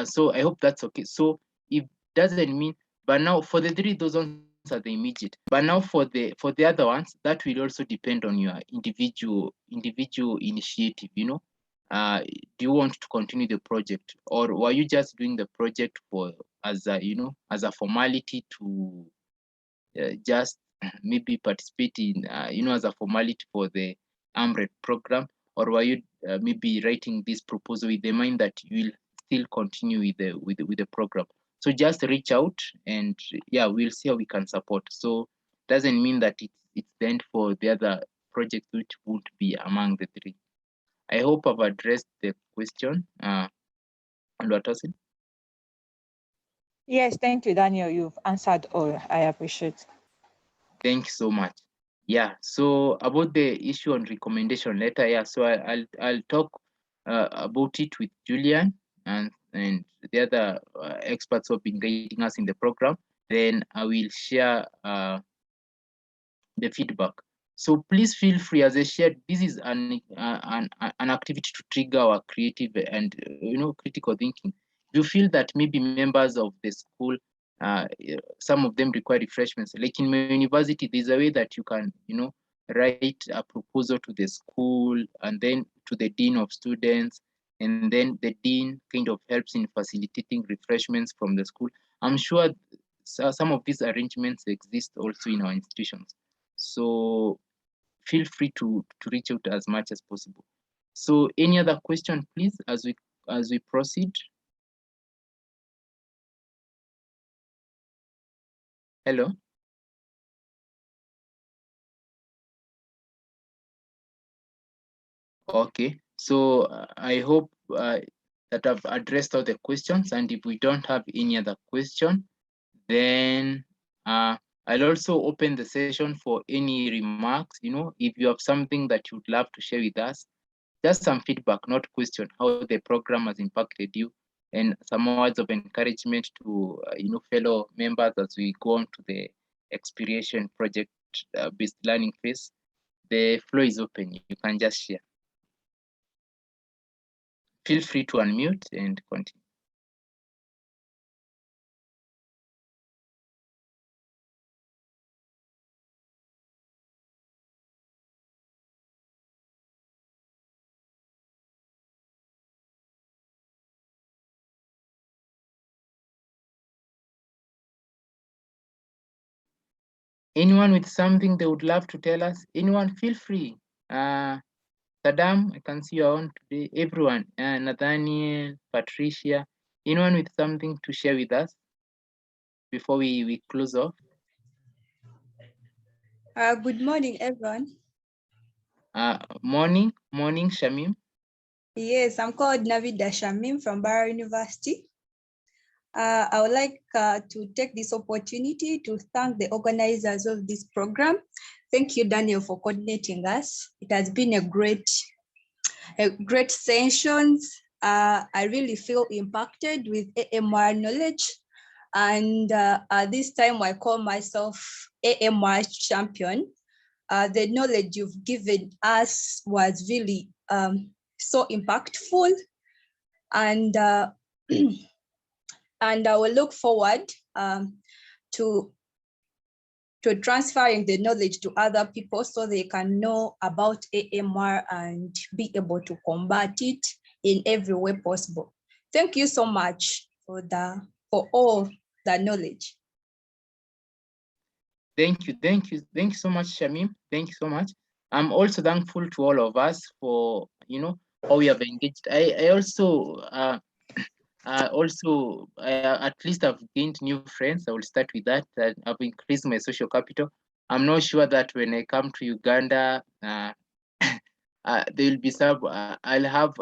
so I hope that's okay. So it doesn't mean, but now for the 3, those ones are the immediate, but now for the other ones, that will also depend on your individual initiative, you know. Do you want to continue the project, or were you just doing the project for, as a, you know, as a formality to just maybe participate in, you know, as a formality for the AMRED program, or were you maybe writing this proposal with the mind that you will still continue with the program? So just reach out, and yeah, we'll see how we can support. So doesn't mean that it's the end for the other projects which would be among the 3. I hope I've addressed the question. Oluwatosin? Yes, thank you, Daniel. You've answered all. I appreciate. Thank you so much. Yeah, so about the issue on recommendation letter, yeah, so I'll talk about it with Julian and the other experts who have been guiding us in the program. Then I will share the feedback. So please feel free, as I shared, this is an activity to trigger our creative and critical thinking. You feel that maybe members of the school, some of them require refreshments. Like in my university, there's a way that you can, write a proposal to the school and then to the dean of students, and then the dean kind of helps in facilitating refreshments from the school. I'm sure some of these arrangements exist also in our institutions. So feel free to reach out as much as possible. So any other question, please, as we proceed? Hello? Okay, so I hope that I've addressed all the questions, and if we don't have any other question, then I'll also open the session for any remarks. If you have something that you'd love to share with us, just some feedback, not question, how the program has impacted you, and some words of encouragement to fellow members as we go on to the experiential project based learning phase. The floor is open. You can just share. Feel free to unmute and continue. Anyone with something they would love to tell us? Anyone, feel free. Saddam, I can see you on today. Everyone, Nathaniel, Patricia, anyone with something to share with us before we close off? Good morning, everyone. Morning, Shamim. Yes, I'm called Navida Shamim from Bara University. I would like to take this opportunity to thank the organizers of this program. Thank you, Daniel, for coordinating us. It has been a great sessions. I really feel impacted with AMR knowledge. And this time I call myself AMR champion. The knowledge you've given us was really so impactful. And and I will look forward to transferring the knowledge to other people so they can know about AMR and be able to combat it in every way possible. Thank you so much for all the knowledge. Thank you so much, Shamim. Thank you so much. I'm also thankful to all of us for how we have engaged. I also at least I've gained new friends. I will start with that. I've increased my social capital. I'm not sure that when I come to Uganda, there will be some. I'll have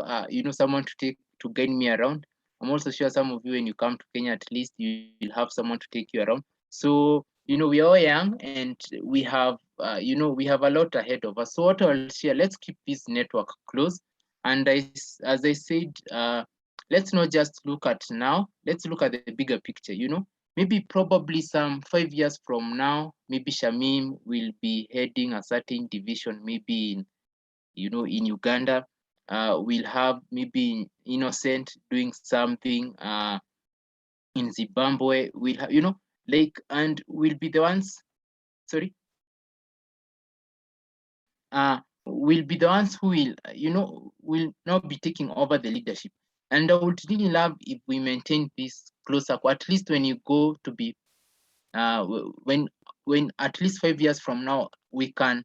someone to guide me around. I'm also sure some of you, when you come to Kenya, at least you will have someone to take you around. So we are all young, and we have we have a lot ahead of us. So what I'll share, let's keep this network close. And as I said, let's not just look at now. Let's look at the bigger picture. Maybe probably some 5 years from now, maybe Shamim will be heading a certain division, maybe in in Uganda. We'll have maybe Innocent doing something in Zimbabwe. We'll have, and we'll be the ones, sorry, will be the ones who will not be taking over the leadership. And I would really love if we maintain this closer, at least when you go to be, when at least 5 years from now, we can,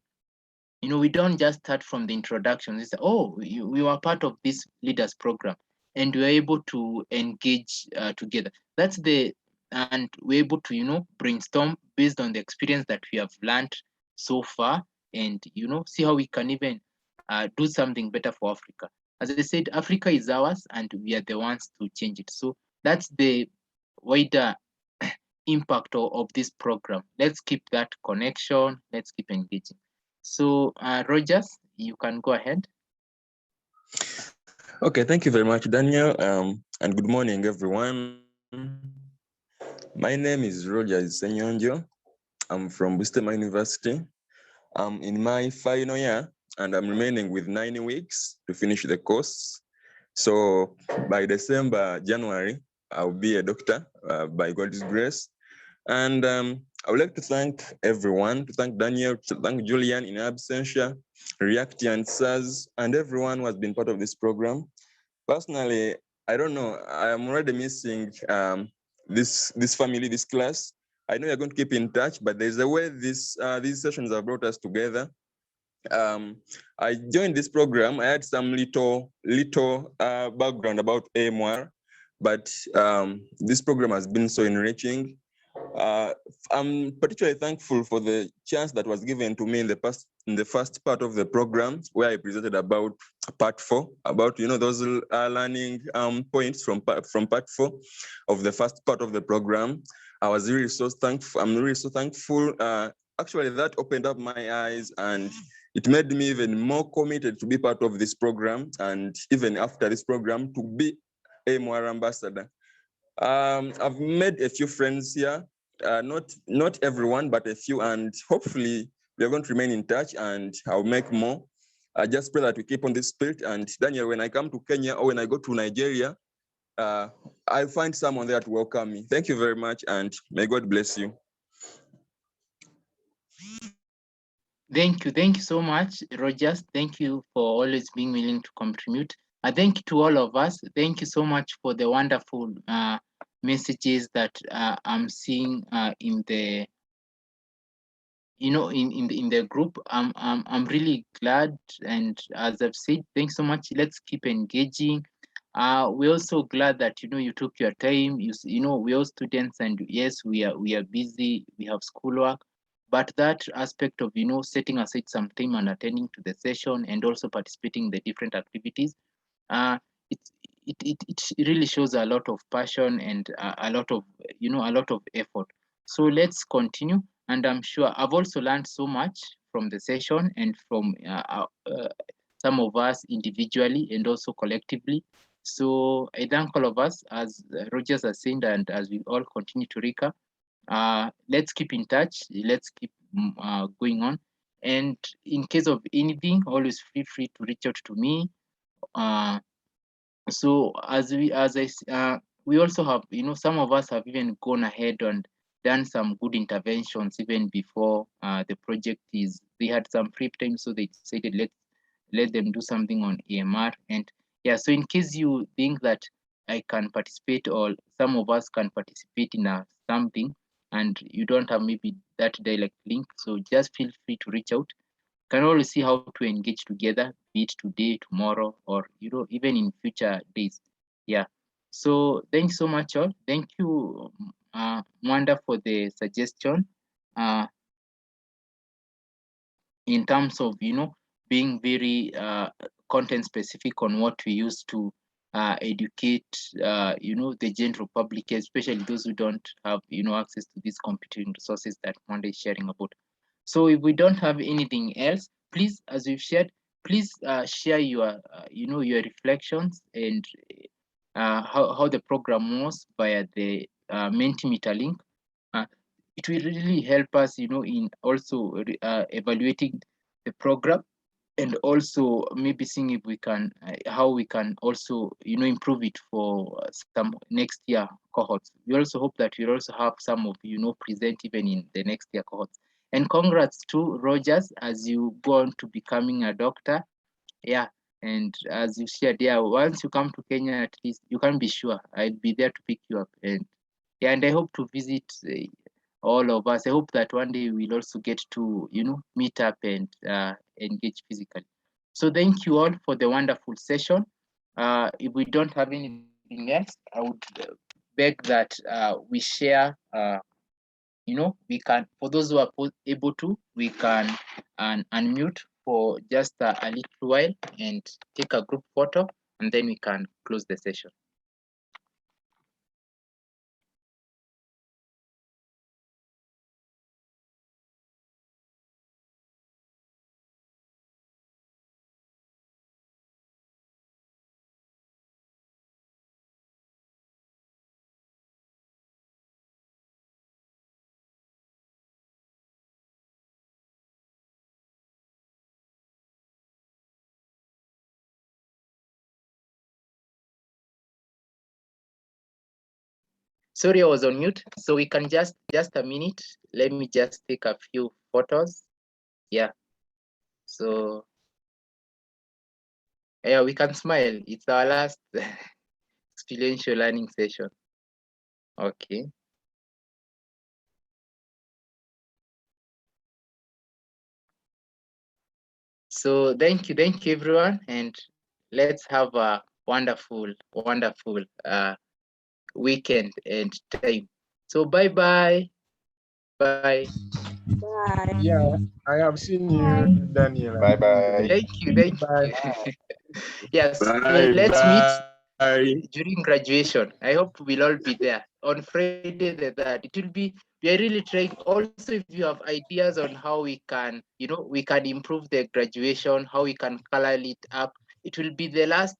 we don't just start from the introduction. We say, oh, we were part of this leaders program, and we're able to engage together. And we're able to, brainstorm based on the experience that we have learned so far, and, see how we can even do something better for Africa. As I said, Africa is ours, and we are the ones to change it. So that's the wider impact of this program. Let's keep that connection. Let's keep engaging. So Rogers, you can go ahead. Okay, thank you very much, Daniel, and good morning, everyone. My name is Roger Senyonjo. I'm from Bustema University. I'm in my final year, and I'm remaining with 9 weeks to finish the course. So by December, January, I'll be a doctor by God's grace. And I would like to thank everyone, to thank Daniel, to thank Julian in absentia, Reacti and SARS, and everyone who has been part of this program. Personally, I don't know, I'm already missing this family, this class. I know you're going to keep in touch, but there's a way these sessions have brought us together. I joined this program. I had some little background about AMR, but this program has been so enriching. I'm particularly thankful for the chance that was given to me in the first part of the program, where I presented about part 4, about those learning points from part 4 of the first part of the program. I was really so thankful. I'm really so thankful. Actually, that opened up my eyes, and it made me even more committed to be part of this program, and even after this program, to be a AMR ambassador. I've made a few friends here, not everyone, but a few, and hopefully we're going to remain in touch, and I'll make more. I just pray that we keep on this spirit. And Daniel, when I come to Kenya or when I go to Nigeria, I'll find someone there to welcome me. Thank you very much, and may God bless you. Thank you so much, Rogers. Thank you for always being willing to contribute. Thank you to all of us. Thank you so much for the wonderful messages that I'm seeing in the in the group. I'm really glad, and as I've said, thanks so much. Let's keep engaging. We're also glad that you took your time. We're all students, and yes, we are busy. We have schoolwork, but that aspect of setting aside some time and attending to the session and also participating in the different activities, it it really shows a lot of passion and a lot of effort. So let's continue, and I'm sure I've also learned so much from the session and from some of us individually and also collectively. So I thank all of us, as Rogers has said, and as we all continue to recap. Let's keep in touch. Let's keep going on. And in case of anything, always feel free to reach out to me. So we also have, some of us have even gone ahead and done some good interventions even before the project they had some free time, so they decided let them do something on AMR. And yeah, so in case you think that I can participate, or some of us can participate in something, and you don't have maybe that direct link, so just feel free to reach out. Can always see how to engage together, be it today, tomorrow, or even in future days. Yeah. So thanks so much, all. Thank you, Mwanda, for the suggestion. In terms of being very content specific on what we use to educate the general public, especially those who don't have access to these computing resources that Mwanda is sharing about. So if we don't have anything else, please, as we've shared, please share your your reflections and how the program was via the Mentimeter link. It will really help us, in also evaluating the program, and also maybe seeing if we can how we can also improve it for some next year cohorts. We also hope that we'll also have some of present even in the next year cohorts. And congrats to Rogers as you go on to becoming a doctor. Yeah. And as you shared, yeah, once you come to Kenya, at least you can be sure I'll be there to pick you up. And yeah, and I hope to visit all of us. I hope that one day we'll also get to meet up and engage physically. So thank you all for the wonderful session. If we don't have anything else, I would beg that we share. We can, for those who are able to, we can unmute for just a little while and take a group photo, and then we can close the session. Sorry, I was on mute. So we can just a minute. Let me just take a few photos. Yeah. So yeah, we can smile. It's our last experiential learning session. Okay. So thank you everyone, and let's have a wonderful weekend and time. So bye. Bye. Yeah, I have seen you, Daniel. Bye bye. Thank you. Bye. Yes, Bye let's meet bye. during graduation. I hope we'll all be there on Friday the 3rd. It will be, we are really trying. Also, if you have ideas on how we can, we can improve the graduation, how we can color it up, it will be the last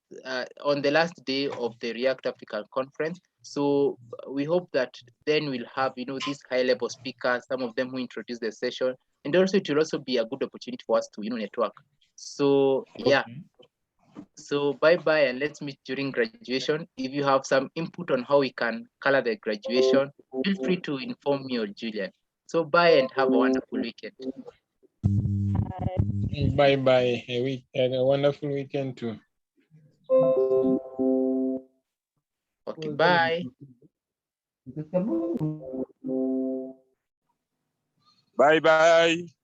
on the last day of the React African conference. So we hope that then we'll have these high level speakers, some of them who introduce the session, and also it will also be a good opportunity for us to network. So yeah. Okay. So bye and let's meet during graduation. If you have some input on how we can color the graduation, feel free to inform me or Julian. So bye and have a wonderful weekend. Bye. A wonderful weekend too. Okay, bye. Bye bye.